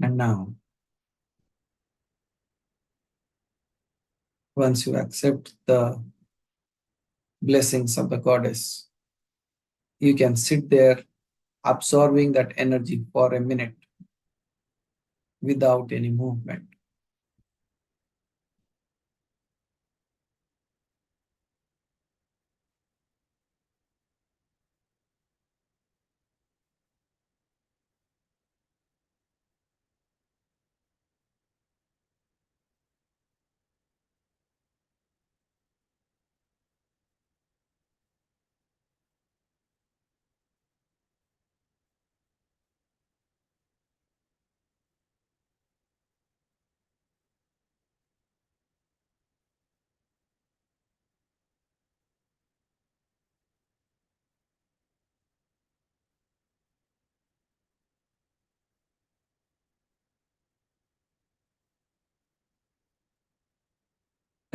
And now, once you accept the blessings of the goddess, you can sit there absorbing that energy for a minute without any movement.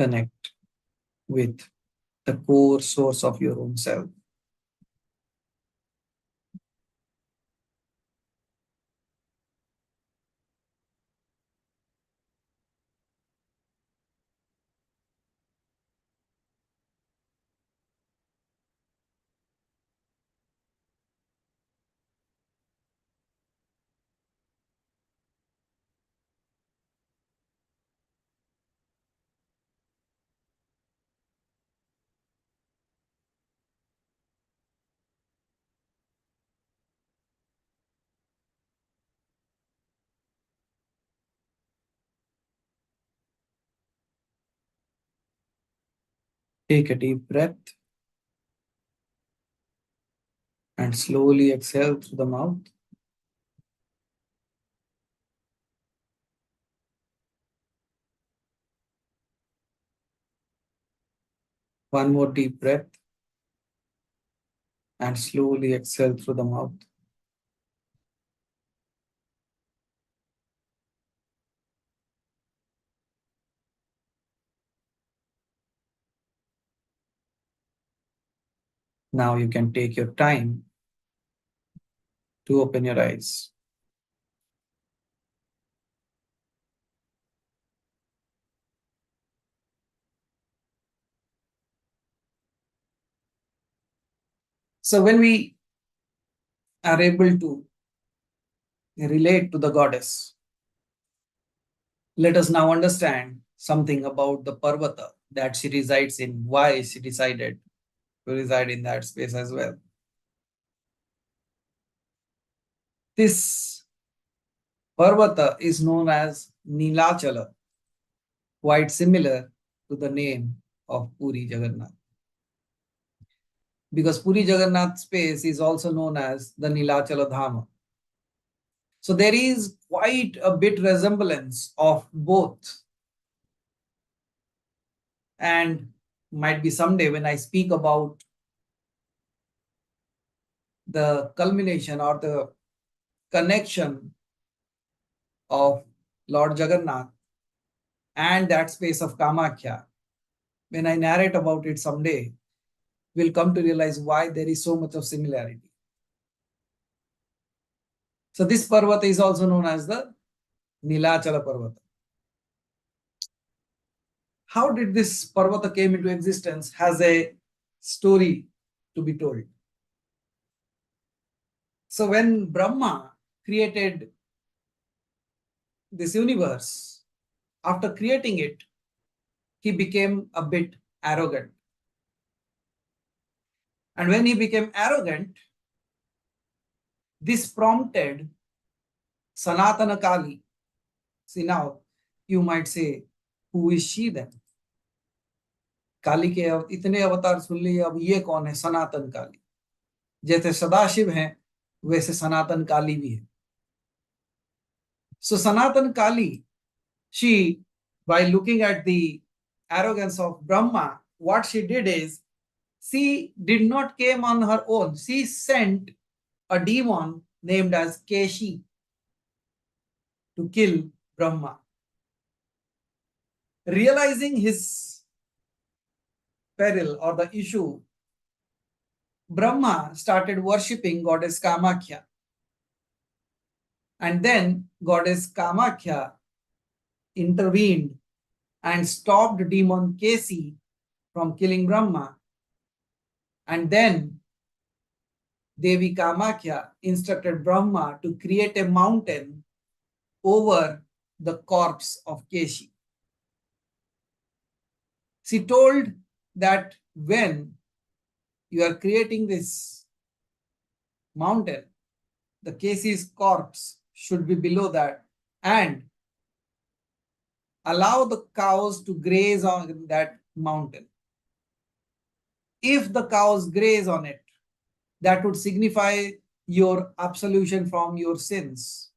connect with the core source of your own self. Take a deep breath and slowly exhale through the mouth. One more deep breath and slowly exhale through the mouth. Now you can take your time to open your eyes. So when we are able to relate to the goddess, let us now understand something about the Parvata that she resides in, why she decided to reside in that space as well. This Parvata is known as Nilachala, quite similar to the name of Puri Jagannath. Because Puri Jagannath space is also known as the Nilachala Dhama. So there is quite a bit resemblance of both. And might be someday when I speak about the culmination or the connection of Lord Jagannath and that space of Kamakya, when I narrate about it someday, we'll come to realize why there is so much of similarity. So this Parvata is also known as the Nilachala Parvata. How did this Parvata came into existence has a story to be told. So when Brahma created this universe, after creating it, he became a bit arrogant. And when he became arrogant, this prompted Sanatana Kali. See now, you might say, who is she then? काली के इतने अवतार सुन लिए, अब ये कौन है? सनातन काली. जैसे सदाशिव हैं वैसे सनातन काली भी है. So Sanatan Kali, she, by looking at the arrogance of Brahma, what she did is, she did not came on her own. She sent a demon named as Keshi to kill Brahma. Realizing his peril or the issue, Brahma started worshipping goddess Kamakya. And then goddess Kamakya intervened and stopped demon Keshi from killing Brahma. And then Devi Kamakya instructed Brahma to create a mountain over the corpse of Keshi. She told that when you are creating this mountain, the Keshi's corpse should be below that, and allow the cows to graze on that mountain. If the cows graze on it, that would signify your absolution from your sins,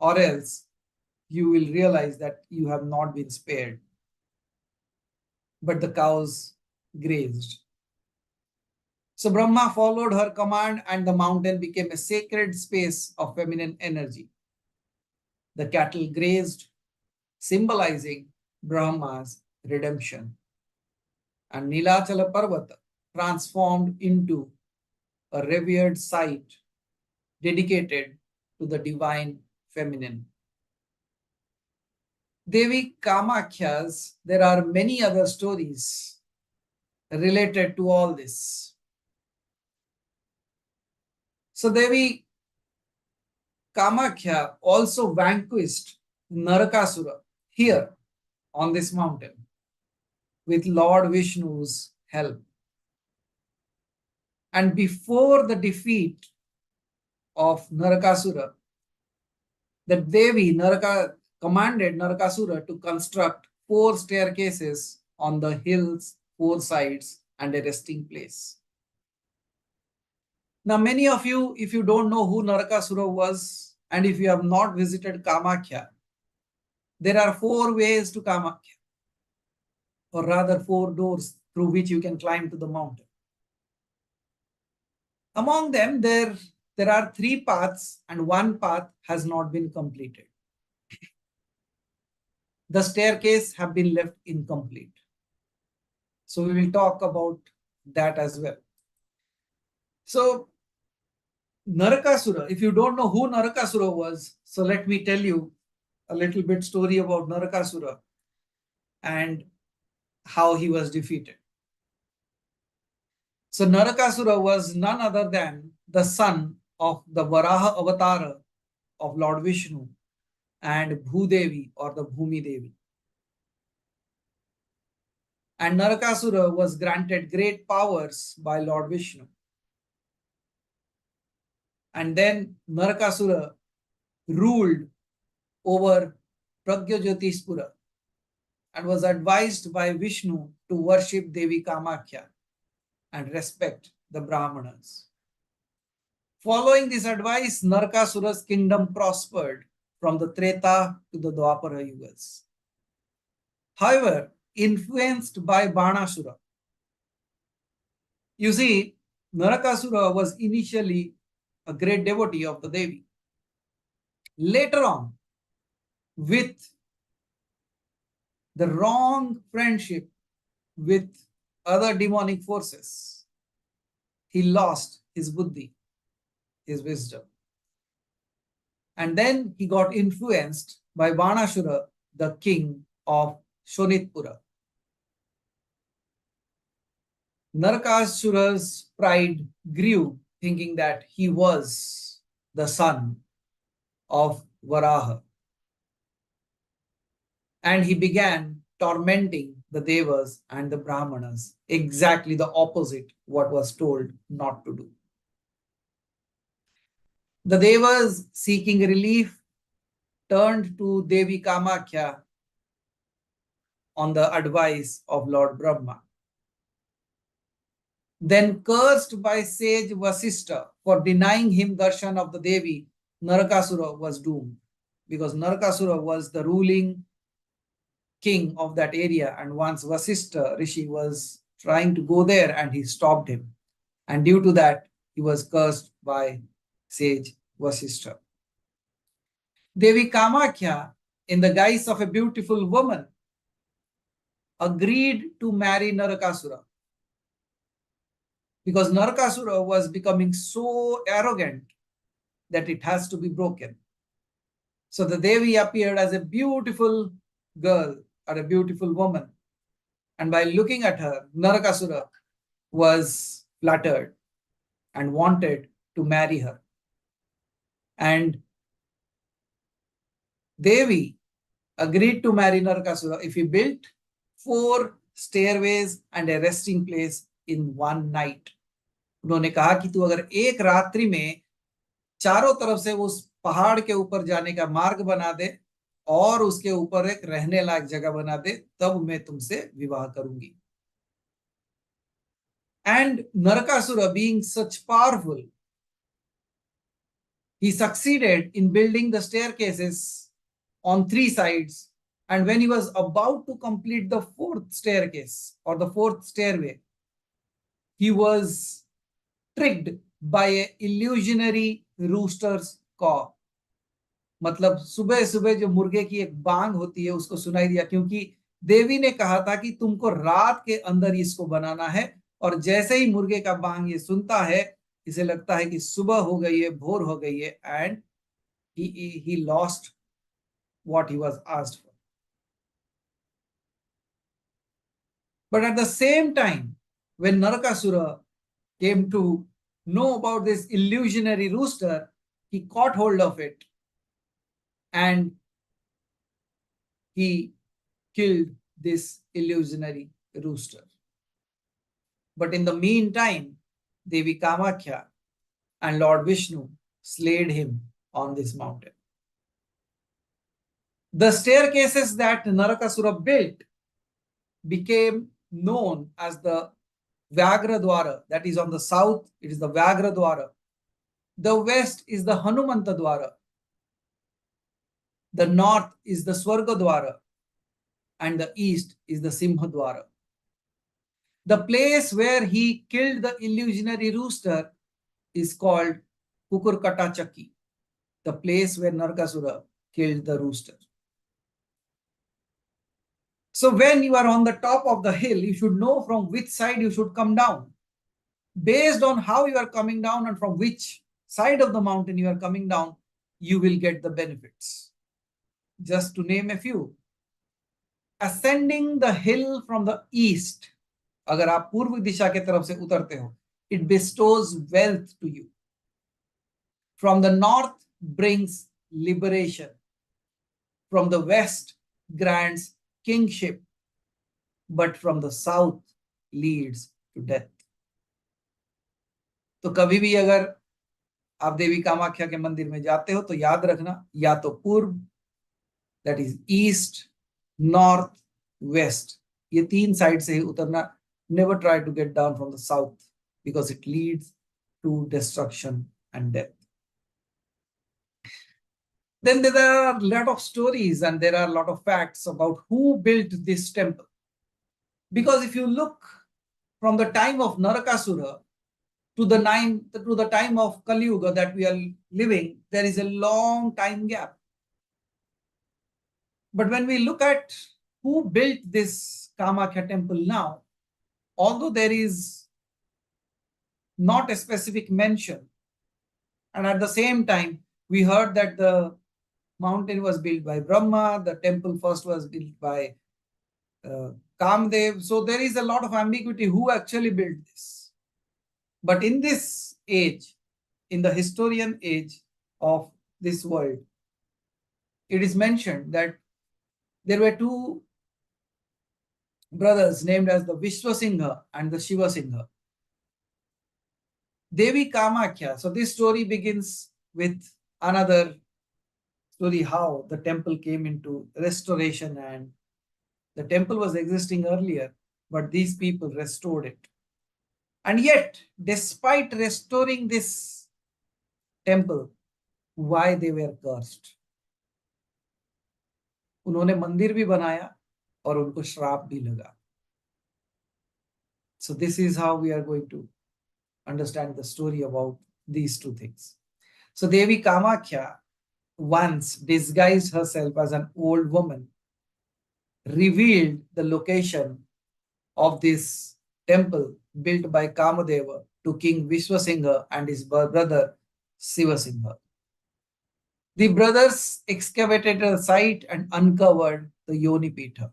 or else you will realize that you have not been spared, but the cows grazed. So Brahma followed her command and the mountain became a sacred space of feminine energy. The cattle grazed, symbolizing Brahma's redemption. And Nilachala Parvata transformed into a revered site dedicated to the divine feminine. Devi Kamakya's, there are many other stories related to all this. So Devi Kamakya also vanquished Narakasura here on this mountain with Lord Vishnu's help. And before the defeat of Narakasura, the Devi commanded Narakasura to construct 4 staircases on the hill's 4 sides and a resting place. Now, many of you, if you don't know who Narakasura was, and if you have not visited Kamakya, there are 4 ways to Kamakya, or rather 4 doors through which you can climb to the mountain. Among them, there are 3 paths, and 1 path has not been completed. The staircase have been left incomplete. So we will talk about that as well. So Narakasura, if you don't know who Narakasura was, so let me tell you a little bit story about Narakasura and how he was defeated. So Narakasura was none other than the son of the Varaha avatar of Lord Vishnu and Bhudevi or the Bhumi Devi. And Narakasura was granted great powers by Lord Vishnu. And then Narakasura ruled over Pragyajyotispura and was advised by Vishnu to worship Devi Kamakya and respect the Brahmanas. Following this advice, Narakasura's kingdom prospered from the Treta to the Dwapara Yugas. However, influenced by Banasura. You see, Narakasura was initially a great devotee of the Devi. Later on, with the wrong friendship with other demonic forces, he lost his buddhi, his wisdom. And then he got influenced by Banashura, the king of Shonitpura. Narakasura's pride grew, thinking that he was the son of Varaha. And he began tormenting the Devas and the Brahmanas, exactly the opposite what was told not to do. The Devas, seeking relief, turned to Devi Kamakya on the advice of Lord Brahma. Then, cursed by sage Vasishtha for denying him darshan of the Devi, Narakasura was doomed, because Narakasura was the ruling king of that area, and once Vasishtha Rishi was trying to go there and he stopped him, and due to that he was cursed by sage Vasishtha. Devi Kamakya, in the guise of a beautiful woman, agreed to marry Narakasura, because Narakasura was becoming so arrogant that it has to be broken. So the Devi appeared as a beautiful girl or a beautiful woman, and by looking at her, Narakasura was flattered and wanted to marry her. And Devi agreed to marry Narakasura if he built 4 stairways and a resting place in one night. उन्होंने कहा कि तू अगर एक रात्रि में चारों तरफ से उस पहाड़ के ऊपर जाने का मार्ग बना दे और उसके ऊपर एक रहने लायक जगह बना दे, तब मैं तुमसे विवाह करूंगी. And Narakasura, being such powerful, he succeeded in building the staircases on 3 sides. And when he was about to complete the 4th staircase or the 4th stairway, he was tricked by an illusionary rooster's caw. मतलब सुबह सुबह जो मुर्गे की एक बांग होती है उसको सुनाई दिया, क्योंकि देवी ने कहा था कि तुमको रात के अंदर इसको बनाना है, और जैसे ही मुर्गे का बांग ये सुनता है, इसे लगता है कि सुबह हो गई है, भोर हो गई है, and he lost what he was asked for. But at the same time, when Narakasura came to know about this illusionary rooster, he caught hold of it and he killed this illusionary rooster. But in the meantime, Devi Kamakya and Lord Vishnu slayed him on this mountain. The staircases that Narakasura built became known as the Vyagra Dwara, that is on the south, it is the Vyagra Dwara. The west is the Hanumanta Dwara. The north is the Swarga Dwara. And the east is the Simha Dwara. The place where he killed the illusionary rooster is called Kukurkata Chakki, the place where Narakasura killed the rooster. So when you are on the top of the hill, you should know from which side you should come down. Based on how you are coming down and from which side of the mountain you are coming down, you will get the benefits. Just to name a few. Ascending the hill from the east, अगर आप पूर्व दिशा के तरफ से उतरते हो, it bestows wealth to you. From the north brings liberation. From the west grants kingship. But from the south leads to death. तो कभी भी अगर आप देवी कामाख्या के मंदिर में जाते हो तो याद रखना, या तो पूर्व, that is east, north, west, ये तीन साइड से ही उतरना. Never try to get down from the south because it leads to destruction and death. Then there are a lot of stories and there are a lot of facts about who built this temple. Because if you look from the time of Narakasura to the time of Kali Yuga that we are living, there is a long time gap. But when we look at who built this Kamakya temple now, although there is not a specific mention, and at the same time, we heard that the mountain was built by Brahma, the temple first was built by Kamdev. So there is a lot of ambiguity who actually built this. But in this age, in the historian age of this world, it is mentioned that there were two brothers named as the Vishwasingha and the Shivasingha. Devi Kamakya. So this story begins with another story how the temple came into restoration, and the temple was existing earlier, but these people restored it. And yet, despite restoring this temple, why they were cursed? उन्होंने मंदिर भी बनाया और उनको श्राप भी लगा. So this is how we are going to understand the story about these two things. So Devi Kamakya once disguised herself as an old woman, revealed the location of this temple built by Kamadeva to King Vishwasingha and his brother Sivasingha. The brothers excavated the site and uncovered the Yoni Pitha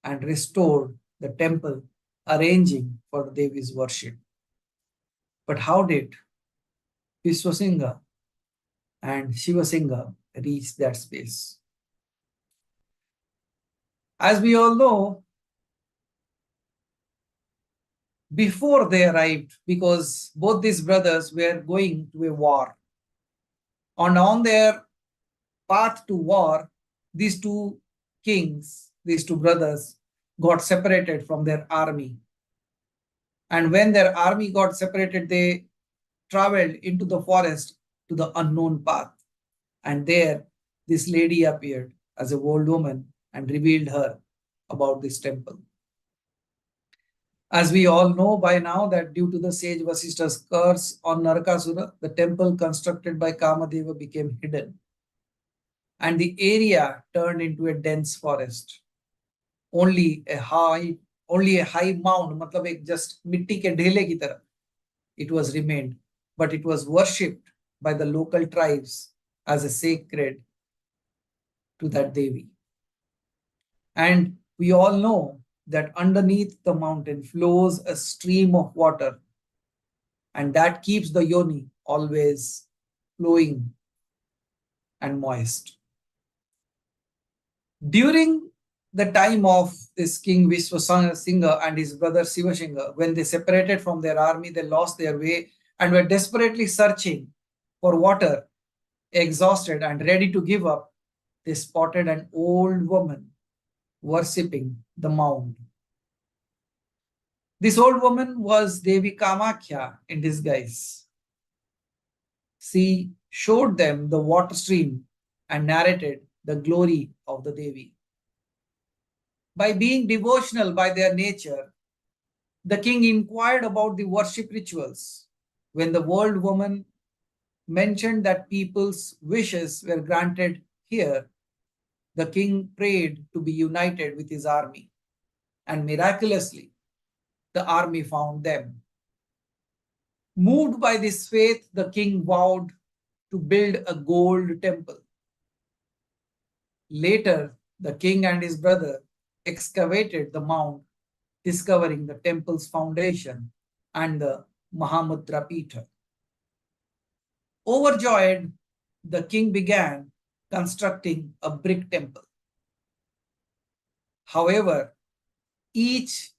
and restored the temple, arranging for the Devi's worship. But how did Vishwasingha and Shivasingha reach that space? As we all know, before they arrived, because both these brothers were going to a war, and on their path to war, these two kings, these two brothers, got separated from their army. And when their army got separated, they traveled into the forest to the unknown path. And there, this lady appeared as a old woman and revealed her about this temple. As we all know by now that due to the sage Vasishta's curse on Narakasura, the temple constructed by Kamadeva became hidden. And the area turned into a dense forest. only a high mound, मतलब एक just मिट्टी के ढेले की तरह it was remained, but it was worshipped by the local tribes as a sacred to that Devi. And we all know that underneath the mountain flows a stream of water, and that keeps the yoni always flowing and moist. During the time of this King Vishwasingha and his brother Sivasingha, when they separated from their army, they lost their way and were desperately searching for water, exhausted and ready to give up, they spotted an old woman worshipping the mound. This old woman was Devi Kamakya in disguise. She showed them the water stream and narrated the glory of the Devi. By being devotional by their nature, the king inquired about the worship rituals. When the old woman mentioned that people's wishes were granted here, the king prayed to be united with his army, and miraculously, the army found them. Moved by this faith, the king vowed to build a gold temple. Later, the king and his brother excavated the mound, discovering the temple's foundation and the Mahamudra Pitha. Overjoyed, the king began constructing a brick temple. However, each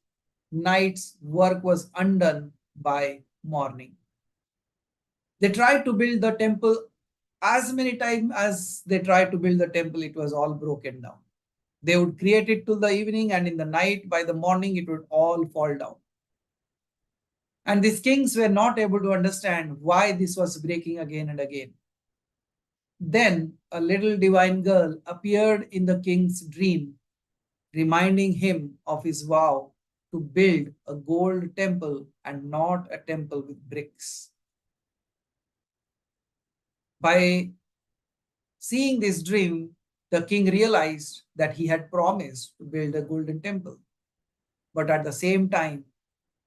night's work was undone by morning. They tried to build the temple. As many times as they tried to build the temple, it was all broken down. They would create it till the evening, and in the night, by the morning, it would all fall down. And these kings were not able to understand why this was breaking again and again. Then a little divine girl appeared in the king's dream, reminding him of his vow to build a gold temple and not a temple with bricks. By seeing this dream, the king realized that he had promised to build a golden temple. But at the same time,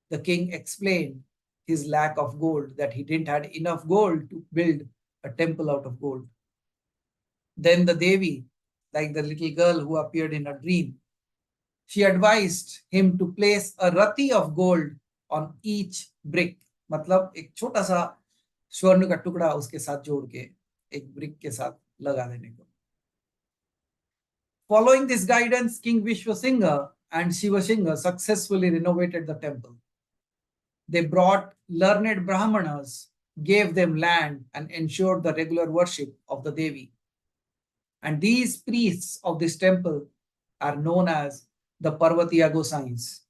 the king explained his lack of gold, that he didn't have enough gold to build a temple out of gold. Then the Devi, like the little girl who appeared in a dream, she advised him to place a rati of gold on each brick. मतलब एक छोटा सा स्वर्ण का टुकड़ा उसके साथ जोड़ के एक ब्रिक के साथ लगा देने को. Following this guidance, King Vishwasingha and Shivasingha successfully renovated the temple. They brought learned Brahmanas, gave them land, and ensured the regular worship of the Devi. And these priests of this temple are known as the Parvatiya Gosains.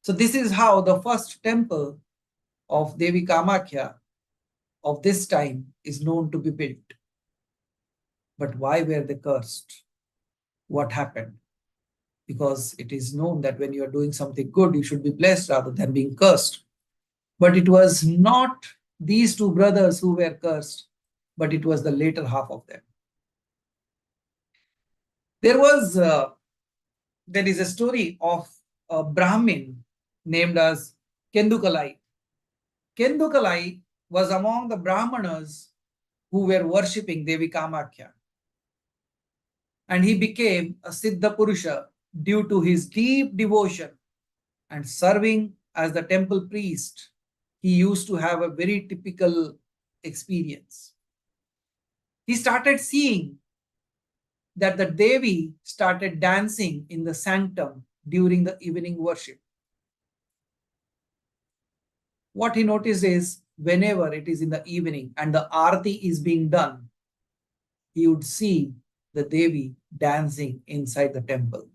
So this is how the first temple of Devi Kamakya of this time is known to be built. But why were they cursed? What happened? Because it is known that when you are doing something good, you should be blessed rather than being cursed. But it was not these two brothers who were cursed, but it was the later half of them. There is a story of a Brahmin named as Kendukalai. Kendukalai was among the Brahmanas who were worshipping Devi Kamakya. And he became a Siddha Purusha due to his deep devotion and serving as the temple priest. He used to have a very typical experience. He started seeing that the Devi started dancing in the sanctum during the evening worship. What he noticed is whenever it is in the evening and the arati is being done, he would see the Devi dancing inside the temple.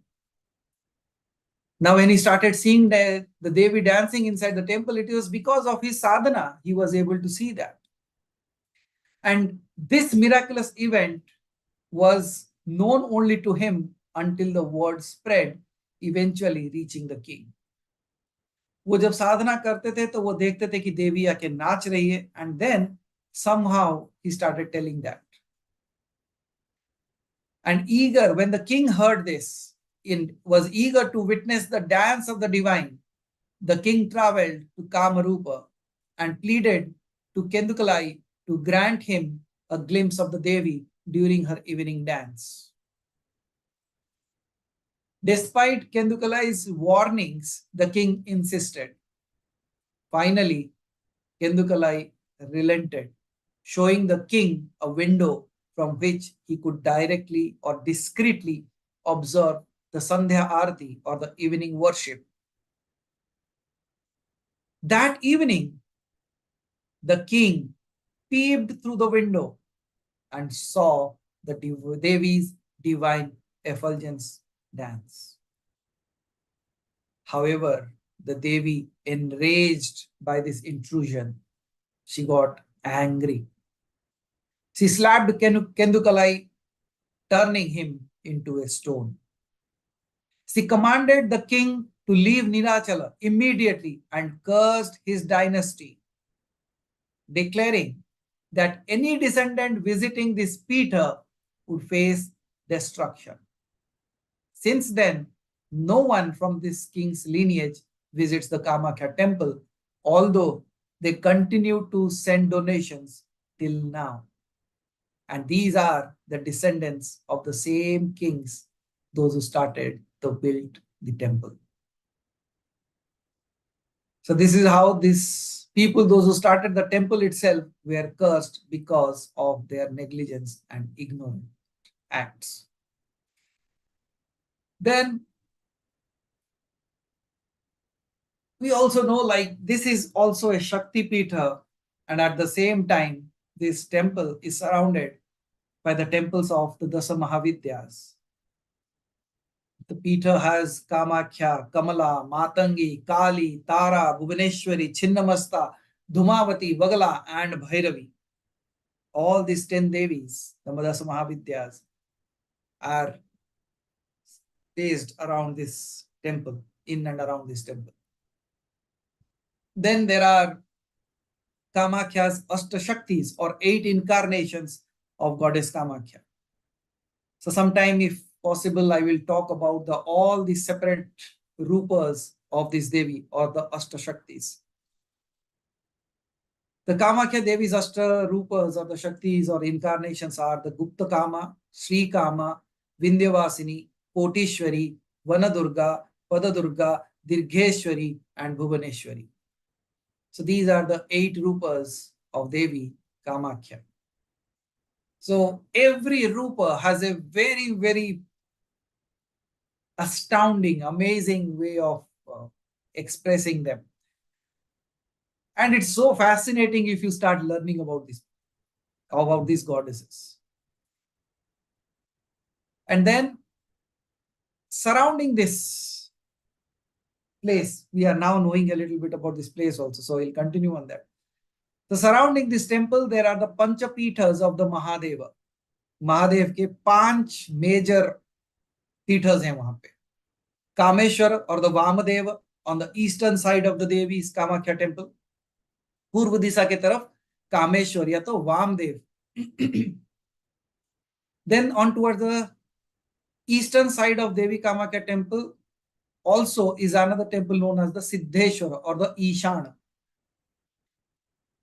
Now, when he started seeing the Devi dancing inside the temple, it was because of his sadhana. He was able to see that. And this miraculous event was known only to him until the word spread, eventually reaching the king. वो जब साधना करते थे तो वो देखते थे कि देवी आके नाच रही है, and then somehow he started telling that. And eager, when the king heard this, was eager to witness the dance of the divine, the king traveled to Kamarupa and pleaded to Kendukalai to grant him a glimpse of the Devi during her evening dance. Despite Kendukalai's warnings, the king insisted. Finally, Kendukalai relented, showing the king a window from which he could directly or discreetly observe the Sandhya Arati or the evening worship. That evening, the king peeped through the window and saw the Devi's divine effulgence dance. However, the Devi, enraged by this intrusion, she got angry. She slapped Kendukalai, turning him into a stone. She commanded the king to leave Nilachala immediately and cursed his dynasty, declaring that any descendant visiting this Peetha would face destruction. Since then, no one from this king's lineage visits the Kamakya temple, although they continue to send donations till now. And these are the descendants of the same kings, those who started to build the temple. So this is how these people, those who started the temple itself, were cursed because of their negligence and ignorant acts. Then we also know, like, this is also a Shakti Peetha, and at the same time, this temple is surrounded by the temples of the Dasa Mahavidyas. The Peetha has Kamakya, Kamala, Matangi, Kali, Tara, Bhuvaneshwari, Chinnamasta, Dhumavati, Vagala, and Bhairavi. All these 10 Devis, the Dasa Mahavidyas, are based around this temple, in and around this temple. Then there are Kamakya's Ashtashaktis, or 8 incarnations of Goddess Kamakya. So sometime, if possible, I will talk about all the separate rupas of this Devi, or the Ashtashaktis. The Kamakya Devi's Ashta rupas, or the Shaktis or incarnations, are the Gupta Kama, Sri Kama, Vindyavasini, Kotishwari, Vanadurga, Padadurga, Dirgheshwari, and Bhuvaneshwari. So these are the 8 rupas of Devi Kamakya. So every rupa has a very, very astounding, amazing way of expressing them. And it's so fascinating if you start learning about this, about these goddesses. And then surrounding this place, we are now knowing a little bit about this place also. So we'll continue on that. So surrounding this temple, there are the Panchapeethas of the Mahadeva. Mahadev के 5 major peethas हैं वहां पे. Kameshwar, or the Vamadeva, on the eastern side of the Devi's Kamakya temple. पूर्व दिशा के तरफ कामेश्वर या तो Vamdev. Then on towards the eastern side of Devi Kamakya temple also is another temple known as the Siddheshwara, or the Ishana.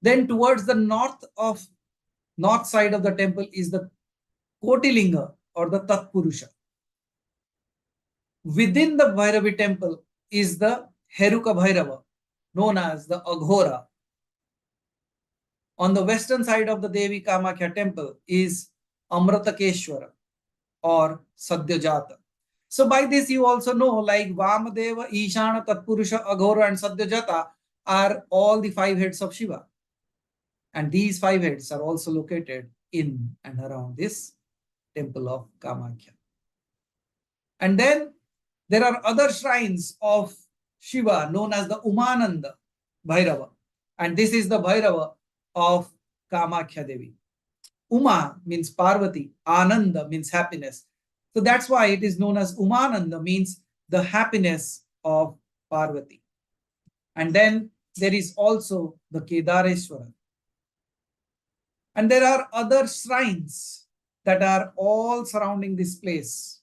Then towards the north side of the temple is the Kotilinga, or the Tatpurusha. Within the Bhairavi temple is the Heruka Bhairava, known as the Aghora. On the western side of the Devi Kamakya temple is Amratakeshwara, or Sadyajata. So by this you also know, like Vamadeva, Ishana, Tatpurusha, Aghora, and Sadyajata are all the 5 heads of Shiva. And these 5 heads are also located in and around this temple of Kamakya. And then there are other shrines of Shiva known as the Umananda Bhairava. And this is the Bhairava of Kamakya Devi. Uma means Parvati, Ananda means happiness. So that's why it is known as Umananda, means the happiness of Parvati. And then there is also the Kedareshwara. And there are other shrines that are all surrounding this place.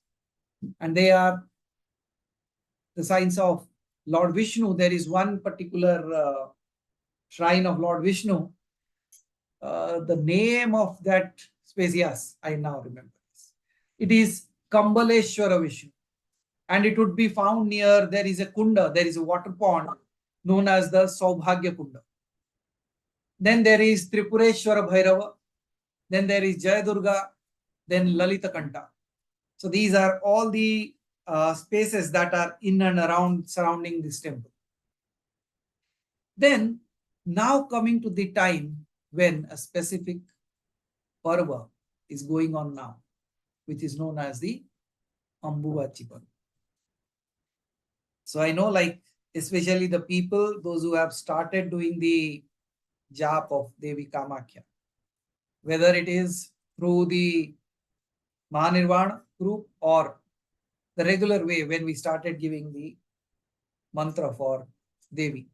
And they are the signs of Lord Vishnu, there is one particular shrine of Lord Vishnu. The name of that space, yes, I now remember this. It is Kambaleshwara Vishnu. And it would be found near, there is a kunda, there is a water pond known as the Saubhagya Kunda. Then there is Tripureshwara Bhairava. Then there is Jayadurga. Then Lalita Kanta. So these are all the spaces that are in and around surrounding this temple. Then now coming to the time when a specific parva is going on now, which is known as the Ambuvachi Parva. So I know, like, especially the people, those who have started doing the jap of Devi Kamakya, whether it is through the Mahanirvana group or the regular way when we started giving the mantra for Devi.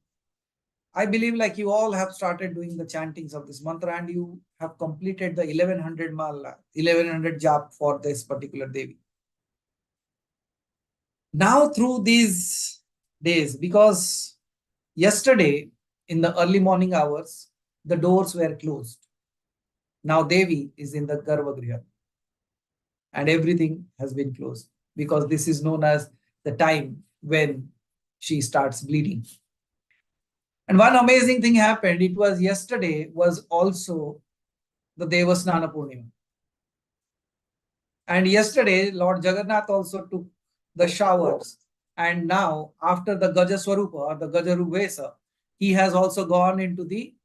I believe like you all have started doing the chantings of this mantra and you have completed the 1100 mala, 1100 jap for this particular Devi. Now through these days, because yesterday in the early morning hours, the doors were closed. Now Devi is in the Garbhagriha and everything has been closed because this is known as the time when she starts bleeding. And one amazing thing happened. It was yesterday was also the Devasnana Purnima. And yesterday, Lord Jagannath also took the showers. And now, after the Gaja Swarupa or the Gaja Rupvesa, he has also gone into the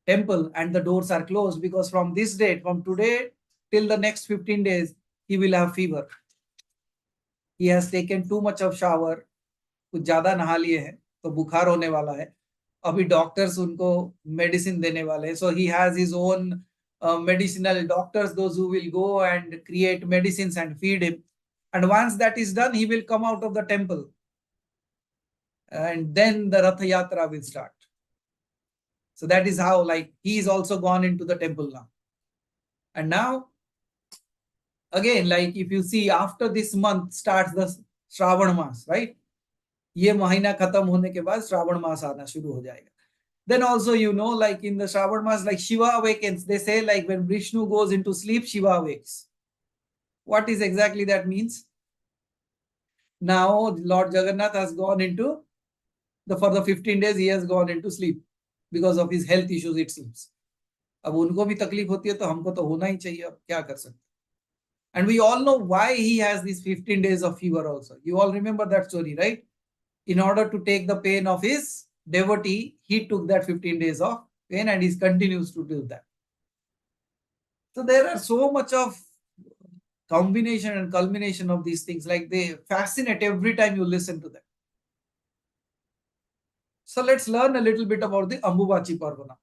temple and the doors are closed because from this date, from today till the next 15 days, he will have fever. He has taken too much of shower, कुछ ज्यादा नहा लिए हैं तो बुखार होने वाला है. अभी डॉक्टर्स उनको मेडिसिन देने वाले हैं. So he has his own medicinal doctors, those who will go and create medicines and feed him. And once that is done, he will come out of the temple. And then the Ratha Yatra will start. So that is how, like, he is also gone into the temple now. And now, again, like if you see, after this month starts the Shravan Mas, right? ये महीना खत्म होने के बाद श्रावण मास आना शुरू हो जाएगा. Then also, you know, like in the Shravan Mas, like Shiva awakens. They say like when Vishnu goes into sleep, Shiva awakes. What is exactly that means? Now Lord Jagannath has gone into for the 15 days he has gone into sleep because of his health issues, it seems. अब उनको भी तकलीफ होती है तो हमको तो होना ही चाहिए, अब क्या कर सकते. And we all know why he has these 15 days of fever also. You all remember that story, right? In order to take the pain of his devotee, he took that 15 days of pain and he continues to do that. So there are so much of combination and culmination of these things, like they fascinate every time you listen to them. So let's learn a little bit about the Ambuvachi Parva now.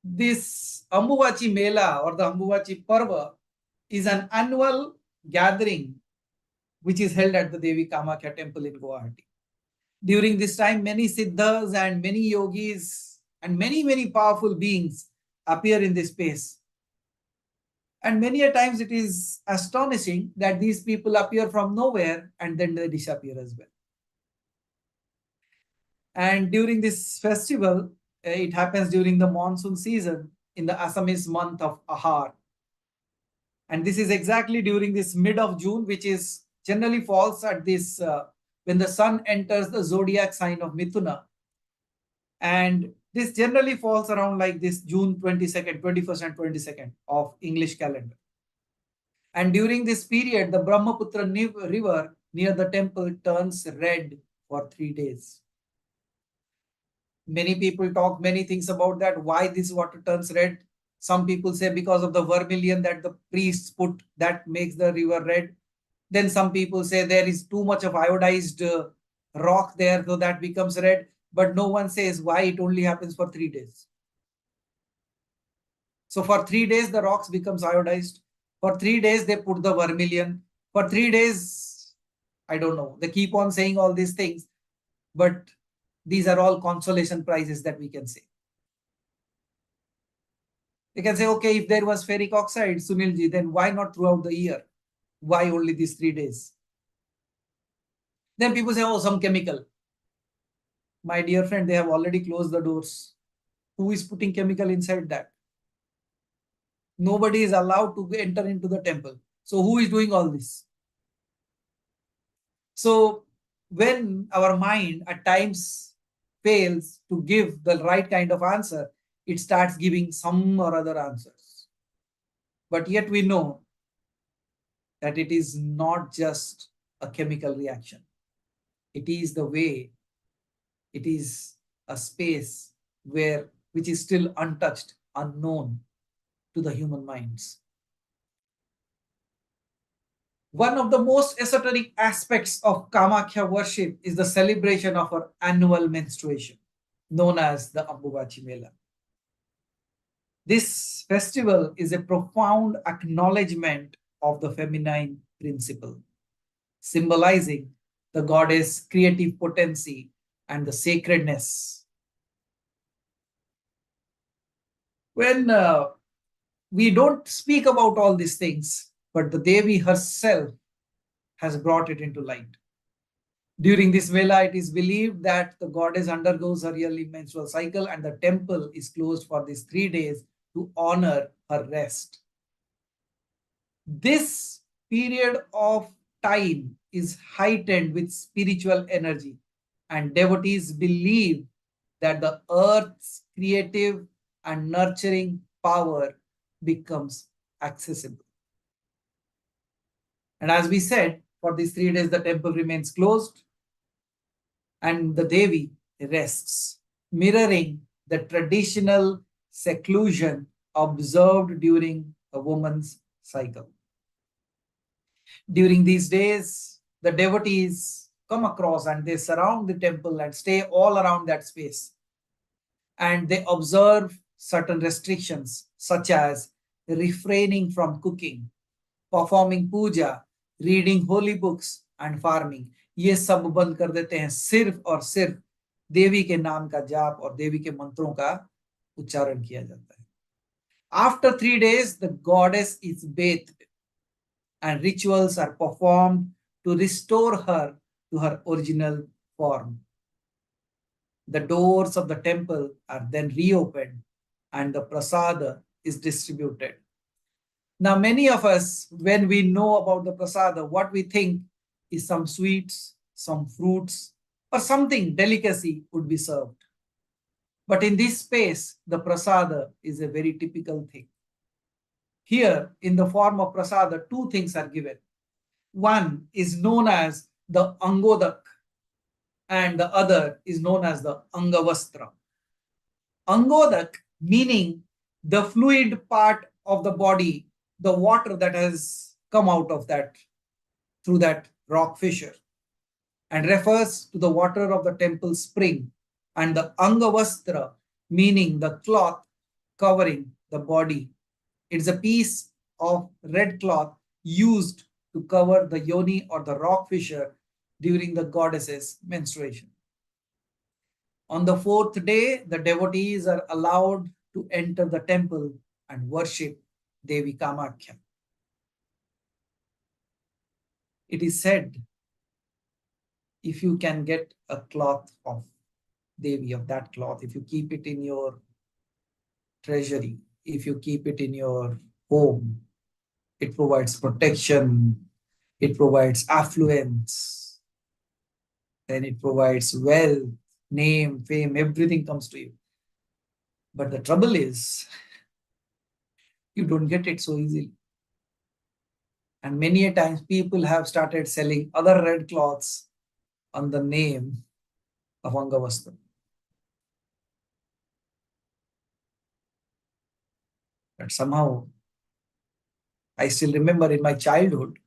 This Ambuvachi Mela or the Ambuvachi Parva is an annual gathering which is held at the Devi Kamakya temple in Guwahati. During this time, many siddhas and many yogis and many powerful beings appear in this space. And many a times it is astonishing that these people appear from nowhere and then they disappear as well. And during this festival, it happens during the monsoon season in the Assamese month of Ahar. And this is exactly during this mid of June, which is generally falls at this when the sun enters the zodiac sign of Mithuna. And this generally falls around like this June 22nd, 21st and 22nd of English calendar. And during this period, the Brahmaputra river near the temple turns red for 3 days. Many people talk many things about that, why this water turns red. Some people say because of the vermilion that the priests put, that makes the river red. Then some people say there is too much of iodized rock there, so that becomes red. But no one says why it only happens for 3 days. So for 3 days, the rocks becomes iodized. For 3 days, they put the vermilion. For 3 days, I don't know. They keep on saying all these things. But these are all consolation prizes that we can say. They can say, okay, if there was ferric oxide, Sunilji, then why not throughout the year? Why only these 3 days? Then people say, oh, some chemical. My dear friend, they have already closed the doors. Who is putting chemical inside that? Nobody is allowed to enter into the temple. So who is doing all this? So when our mind at times fails to give the right kind of answer, it starts giving some or other answers. But yet we know that it is not just a chemical reaction. It is the way, it is a space which is still untouched, unknown to the human minds. One of the most esoteric aspects of Kamakya worship is the celebration of her annual menstruation, known as the Ambubachi Mela. This festival is a profound acknowledgement of the feminine principle, symbolizing the goddess' creative potency and the sacredness. When we don't speak about all these things, but the Devi herself has brought it into light. During this Vela, it is believed that the goddess undergoes her yearly menstrual cycle and the temple is closed for these 3 days to honor her rest. This period of time is heightened with spiritual energy, and devotees believe that the earth's creative and nurturing power becomes accessible. And as we said, for these 3 days, the temple remains closed and the Devi rests, mirroring the traditional seclusion observed during a woman's cycle. During these days, the devotees come across and they surround the temple and stay all around that space. And they observe certain restrictions, such as refraining from cooking, performing puja, reading holy books, and farming. ये सब बंद कर देते हैं सिर्फ और सिर्फ देवी के नाम का जाप और देवी के मंत्रों का उच्चारण किया जाता है. After 3 days, the goddess is bathed and rituals are performed to restore her to her original form. The doors of the temple are then reopened and the prasada is distributed. Now, many of us, when we know about the prasada, what we think is some sweets, some fruits, or something delicacy would be served. But in this space, the prasada is a very typical thing. Here, in the form of prasada, 2 things are given. One is known as the angodak, and the other is known as the angavastra. Angodak meaning the fluid part of the body, the water that has come out of that through that rock fissure, and refers to the water of the temple spring, and the angavastra meaning the cloth covering the body. It's a piece of red cloth used to cover the yoni or the rock fissure during the goddess's menstruation. On the 4th day, the devotees are allowed to enter the temple and worship Devi Kamakya. It is said, if you can get a cloth of Devi, of that cloth, if you keep it in your treasury, if you keep it in your home, it provides protection, it provides affluence, then it provides wealth, name, fame, everything comes to you. But the trouble is, you don't get it so easily. And many a times people have started selling other red cloths on the name of Angavastra. But somehow, I still remember in my childhood,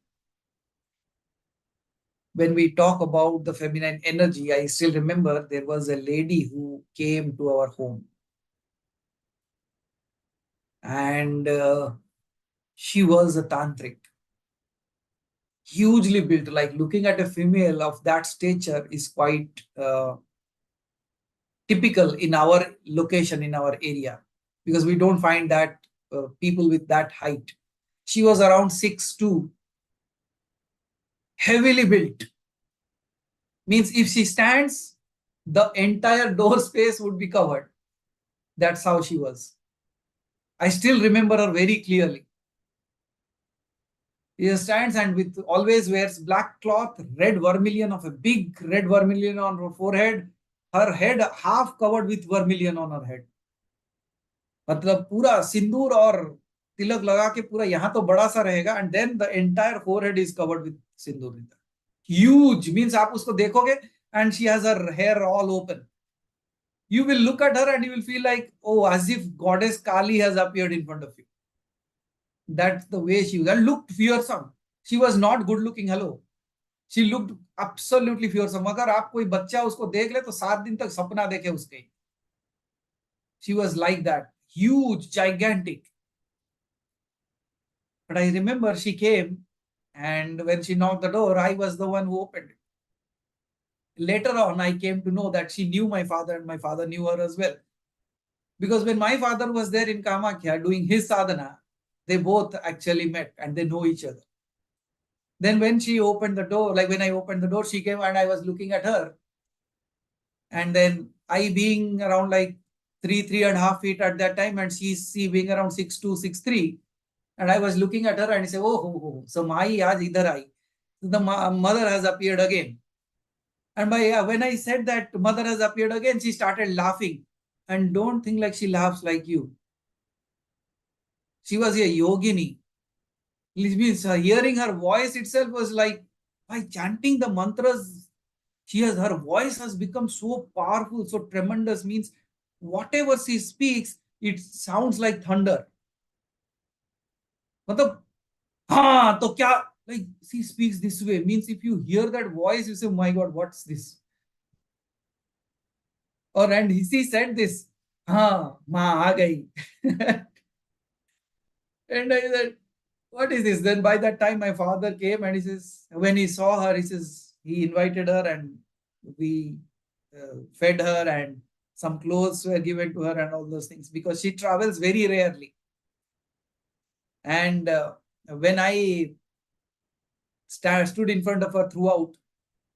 when we talk about the feminine energy, I still remember there was a lady who came to our home. And she was a tantric, hugely built. Like looking at a female of that stature is quite typical in our location, in our area, because we don't find that people with that height. She was around 6'2", heavily built. Means if she stands, the entire door space would be covered. That's how she was. I still remember her very clearly. She stands and with always wears black cloth, red vermilion of a big red vermilion on her forehead, her head half covered with vermilion on her head. मतलब पूरा सिंदूर और तिलक लगा के पूरा यहाँ तो बड़ा सा रहेगा and then the entire forehead is covered with Sindoor. Huge means आप उसको देखोगे and she has her hair all open. You will look at her and you will feel like, oh, as if goddess Kali has appeared in front of you. That's the way she was and looked fearsome. She was not good looking. Hello. She looked absolutely fearsome. अगर आप कोई बच्चा उसको देख ले तो 7 दिन तक सपना देखे उसके. She was like that. Huge, gigantic. But I remember she came and when she knocked the door, I was the one who opened it. Later on, I came to know that she knew my father and my father knew her as well. Because when my father was there in Kamakya doing his sadhana, they both actually met and they know each other. Then when she opened the door, like when I opened the door, she came and I was looking at her. And then I being around like 3.5 feet at that time, and she being around 6'2", 6'3", and I was looking at her and I said, oh, so Mai aaj idhar aayi. The mother has appeared again. And when I said that mother has appeared again, she started laughing. And don't think like she laughs like you. She was a yogini. It means hearing her voice itself was like, by chanting the mantras, her voice has become so powerful, so tremendous, means whatever she speaks, it sounds like thunder. मतलब हाँ तो क्या, like she speaks this way, means if you hear that voice, you say, oh my God, what's this? Or and she said this, हाँ माँ आ गई. And I said, what is this? Then by that time, my father came and he says, when he saw her, he says, he invited her and we fed her and some clothes were given to her and all those things because she travels very rarely. And when I stood in front of her throughout,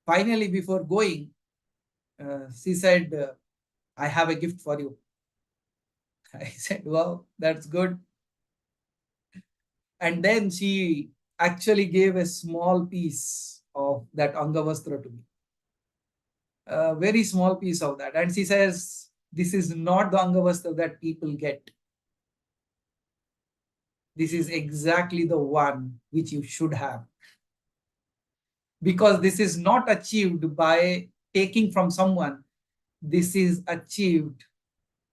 finally before going, she said, I have a gift for you. I said, wow, that's good. And then she actually gave a small piece of that Angavastra to me. A very small piece of that. And she says, this is not the Angavastra that people get. This is exactly the one which you should have. Because this is not achieved by taking from someone. This is achieved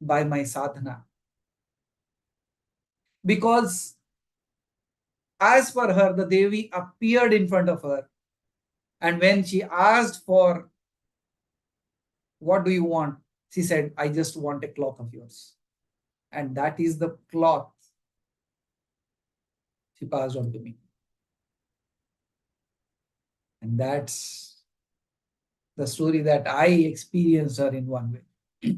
by my sadhana. Because as for her, the Devi appeared in front of her. And when she asked for, what do you want? She said, I just want a cloth of yours. And that is the cloth she passed on to me. And that's the story that I experienced her in one way.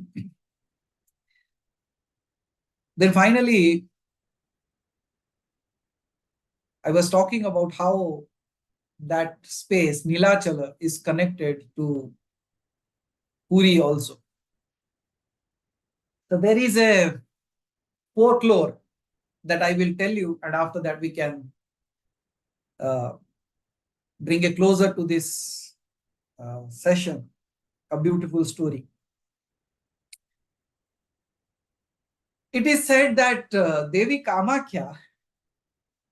Then finally, I was talking about how that space, Nilachala, is connected to Puri also. So there is a folklore that I will tell you, and after that we can bring it closer to this session, a beautiful story. It is said that Devi Kamakya,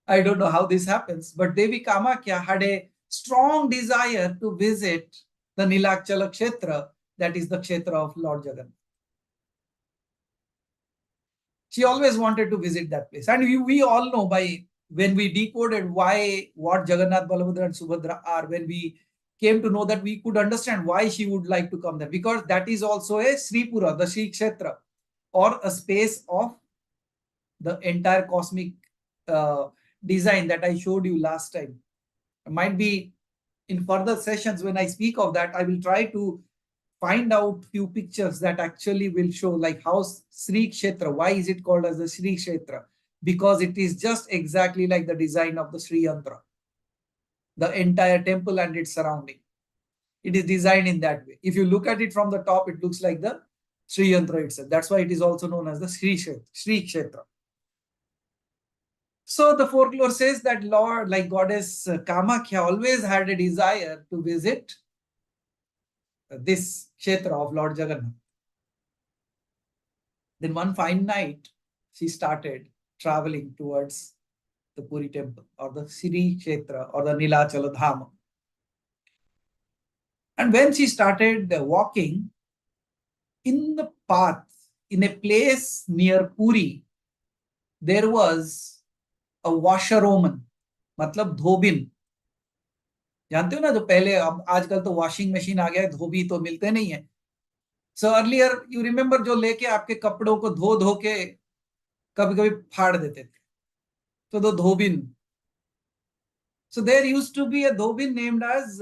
I don't know how this happens, but Devi Kamakya had a strong desire to visit the Nilachala Kshetra, that is the Kshetra of Lord Jagannath. She always wanted to visit that place. And we all know by when we decoded what Jagannath, Balabhadra and Subhadra are, when we came to know that, we could understand why she would like to come there. Because that is also a Sripura, the Sri Kshetra, or a space of the entire cosmic design that I showed you last time. It might be in further sessions when I speak of that, I will try to find out few pictures that actually will show like how Sri Kshetra, why is it called as the Sri Kshetra? Because it is just exactly like the design of the Sri Yantra. the entire temple and its surrounding. It is designed in that way. If you look at it from the top, it looks like the Sri Yantra itself. That's why it is also known as the Sri Kshetra. So the folklore says that Lord, like goddess Kamakya, always had a desire to visit this Kshetra of Lord Jagannath. Then one fine night, she started traveling towards the Puri temple or the Sri Kshetra or the Nilachala Dhama. And when she started walking in the path, in a place near Puri, there was a washerwoman, मतलब धोबिन. जानते हो ना, जो पहले, अब आजकल तो washing machine आ गया है, धोबी तो मिलते नहीं है. सो अर्लियर यू रिमेम्बर, जो लेके आपके कपड़ों को धो धो के कभी कभी फाड़ देते थे, तो दो धोबिन. So there used to be a dhobin named as,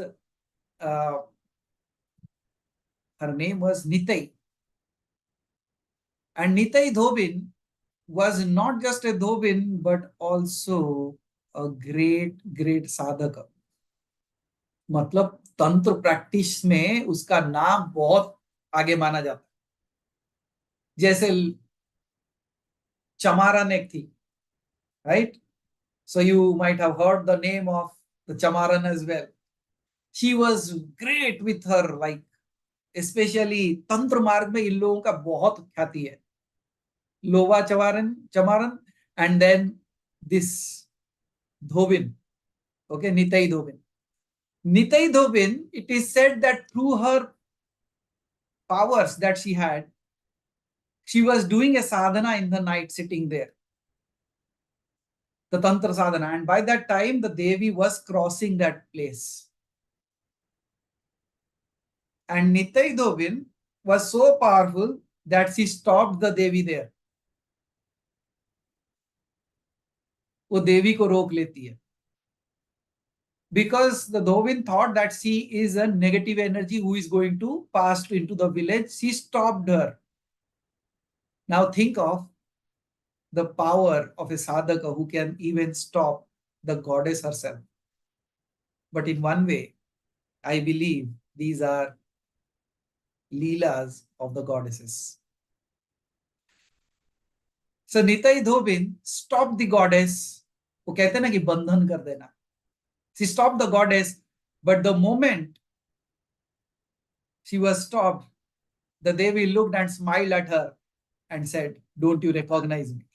her name was Nitai. And Nitai Dhobin was not just a dhobin, but also a great sadhaka. मतलब तंत्र प्रैक्टिस में उसका नाम बहुत आगे माना जाता है. जैसे चमारन एक थी, right? So you might have heard the name of the Chamaran as well. She was great with her, like, especially तंत्र मार्ग में इन लोगों का बहुत ख्याति है. Lova Chamaran, and then this Dhobin, okay, Nitai Dhobin. Nitai Dhobin, it is said that through her powers that she had, she was doing a sadhana in the night, sitting there, the Tantra sadhana, and by that time the Devi was crossing that place. And Nitai Dhobin was so powerful that she stopped the Devi there. वो देवी को रोक लेती है. Because the Dhovin thought that she is a negative energy who is going to pass into the village, she stopped her. Now think of the power of a sadhaka who can even stop the goddess herself. But in one way, I believe these are leelas of the goddesses. So Nitai Dhobin stopped the goddess. वो कहते हैं ना कि बंधन कर देना. She stopped the goddess, but the moment she was stopped, the Devi looked and smiled at her and said, "Don't you recognize me?"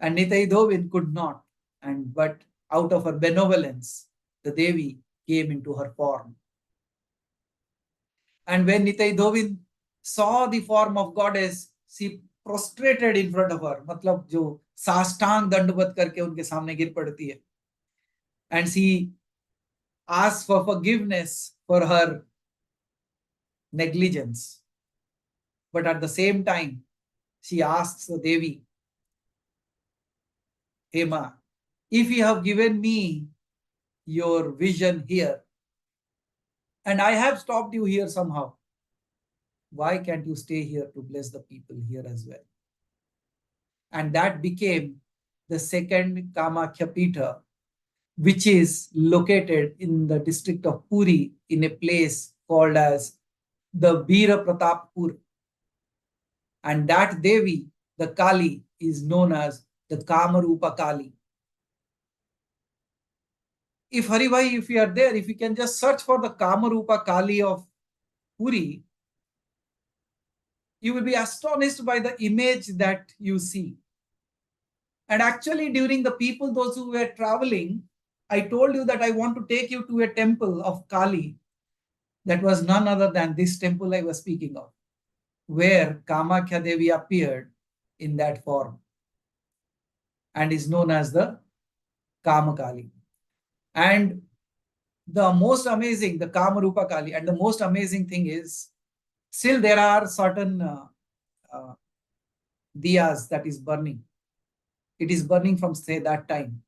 And Nitai Dhovin could not, but out of her benevolence, the Devi came into her form. And when Nitai Dhovin saw the form of goddess, she prostrated in front of her, मतलब जो साष्टांग दंडवत करके उनके सामने गिर पड़ती है. And she asked for forgiveness for her negligence. But at the same time, she asks the Devi, "Hey Ma, if you have given me your vision here, and I have stopped you here somehow, why can't you stay here to bless the people here as well?" And that became the second Kamakya Pitha, which is located in the district of Puri in a place called as the Veera Pratappur. And that Devi, the Kali, is known as the Kamarupa Kali. If Haribhai, if you are there, if you can just search for the Kamarupa Kali of Puri, you will be astonished by the image that you see. And actually, during the people, those who were traveling, I told you that I want to take you to a temple of Kali that was none other than this temple I was speaking of, where Kamakya Devi appeared in that form and is known as the Kamakali. And the most amazing, the Kamarupa Kali, and the most amazing thing is, still there are certain diyas that is burning. It is burning from, say, that time.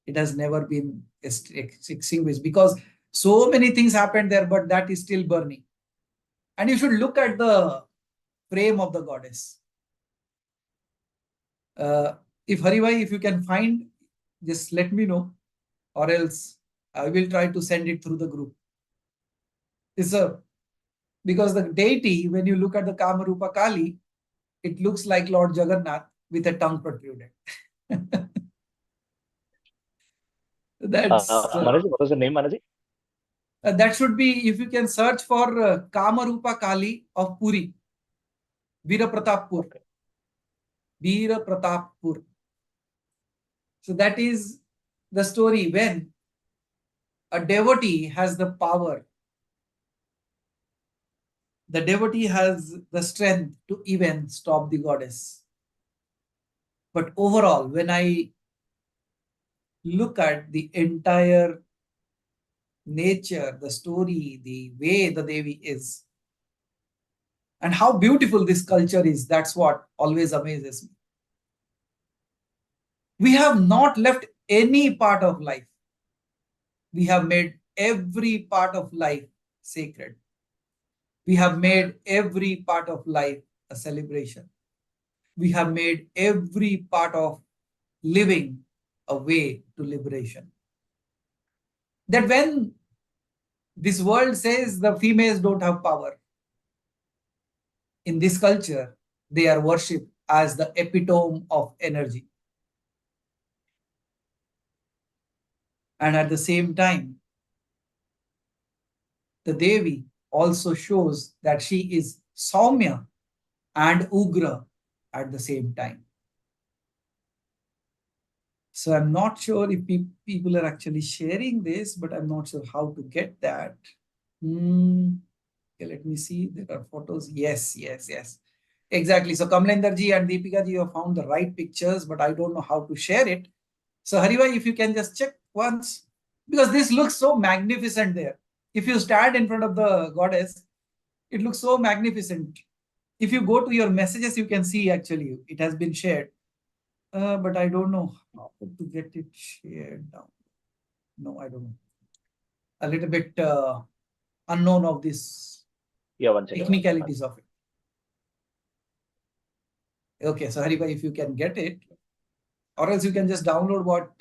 It has never been extinguished because so many things happened there, but that is still burning. And you should look at the frame of the goddess. If Haribhai, if you can find, just let me know. or else I will try to send it through the group. Because the deity, when you look at the Kamarupa Kali, it looks like Lord Jagannath with a tongue protruded. Manaji, what was the name, Manaji? That should be, if you can search for Kamarupa Kali of Puri, Veera Pratappur. Okay. Veera Pratappur. So that is the story when a devotee has the power. The devotee has the strength to even stop the goddess. But overall, when I look at the entire nature, the story, the way the Devi is, and how beautiful this culture is, that's what always amazes me. We have not left any part of life. We have made every part of life sacred. We have made every part of life a celebration. We have made every part of living a way to liberation. That when this world says the females don't have power, in this culture, they are worshipped as the epitome of energy. And at the same time, the Devi also shows that she is Saumya and Ugra at the same time. So I'm not sure if people are actually sharing this, but I'm not sure how to get that. Okay, let me see. There are photos. Yes. Exactly. So Kamlender ji and Deepika ji have found the right pictures, but I don't know how to share it. So Haribhai, if you can just check once, because this looks so magnificent there. If you stand in front of the goddess, it looks so magnificent. If you go to your messages, you can see actually it has been shared. But I don't know how to get it shared down. No, I don't know. A little bit unknown of this technicalities of it. Okay, so Haribhai, if you can get it, or else you can just download what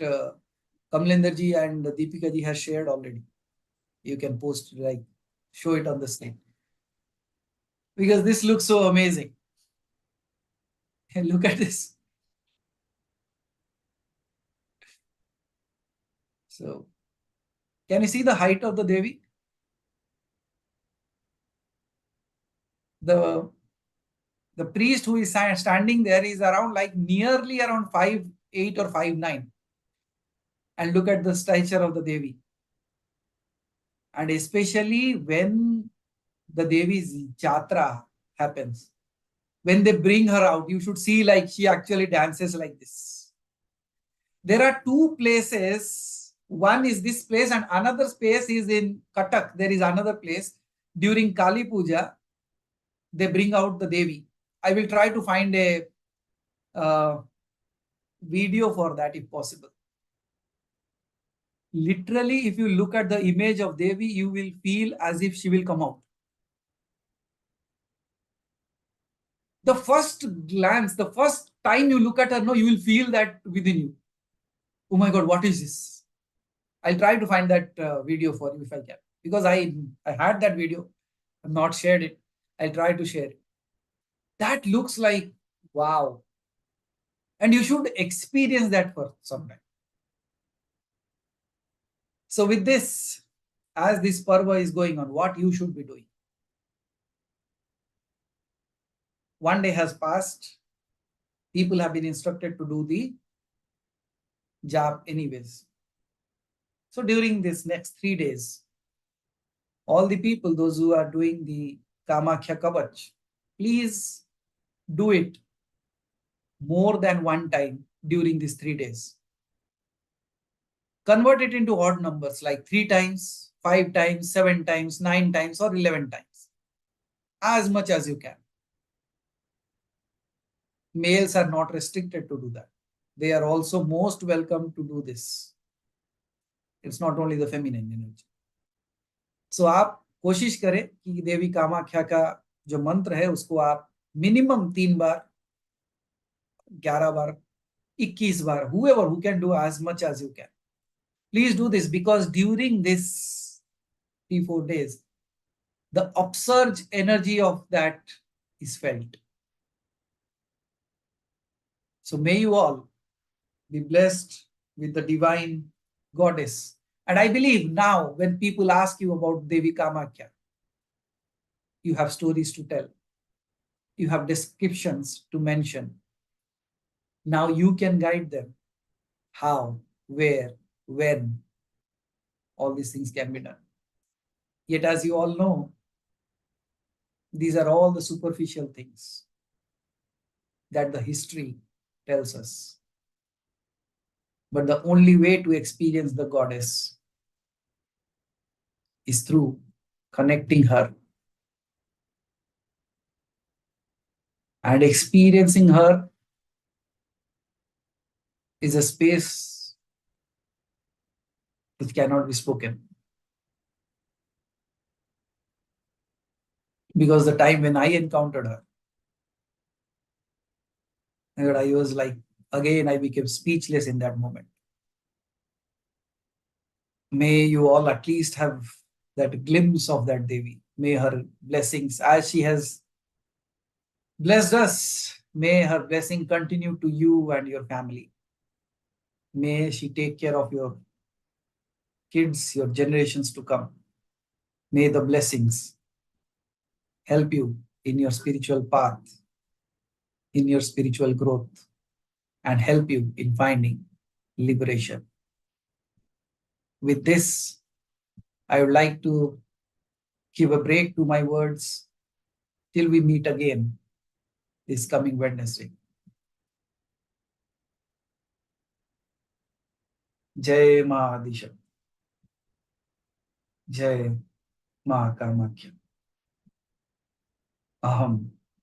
Kamlender ji and Deepika ji has shared already. You can post, like, show it on the screen. Because this looks so amazing. Look at this. So, can you see the height of the Devi? The priest who is standing there is around, like, nearly around 5'8" or 5'9". And look at the stature of the Devi. And especially when the Devi's Jatra happens, when they bring her out, you should see, like, she actually dances like this. There are two places. One is this place and another space is in Katak. There is another place. During Kali Puja, they bring out the Devi. I will try to find a video for that if possible. Literally, if you look at the image of Devi, you will feel as if she will come out. The first glance, the first time you look at her, no, you will feel that within you. Oh my God, what is this? I'll try to find that video for you if I can. Because I had that video. I've not shared it. I'll try to share it. That looks like, wow. And you should experience that for some time. So with this, as this parva is going on, what you should be doing? One day has passed. People have been instructed to do the jap anyways. So during this next 3 days, all the people, those who are doing the Kamakya Kavach, please do it more than one time during these 3 days. Convert it into odd numbers like 3 times, 5 times, 7 times, 9 times, or 11 times. As much as you can. Males are not restricted to do that. They are also most welcome to do this. It's not only the feminine energy. So आप कोशिश करें कि देवी कामाख्या का जो मंत्र है उसको आप minimum 3 bar, 11 bar, 21 bar, whoever who can do as much as you can. Please do this, because during this 3-4 days, the upsurge energy of that is felt. So may you all be blessed with the divine goddess. And I believe now when people ask you about Devi Kamakya, you have stories to tell. You have descriptions to mention. Now you can guide them. How, where, when, all these things can be done. Yet, as you all know, these are all the superficial things that the history tells us. But the only way to experience the goddess is through connecting her and experiencing her is a space which cannot be spoken. Because the time when I encountered her, and I was like, again, I became speechless in that moment. May you all at least have that glimpse of that Devi. May her blessings, as she has blessed us, may her blessing continue to you and your family. May she take care of your kids, your generations to come. May the blessings help you in your spiritual path, in your spiritual growth, and help you in finding liberation. With this, I would like to give a break to my words till we meet again this coming Wednesday. Jai Ma Adisha. Jai Ma Kamakya. Aham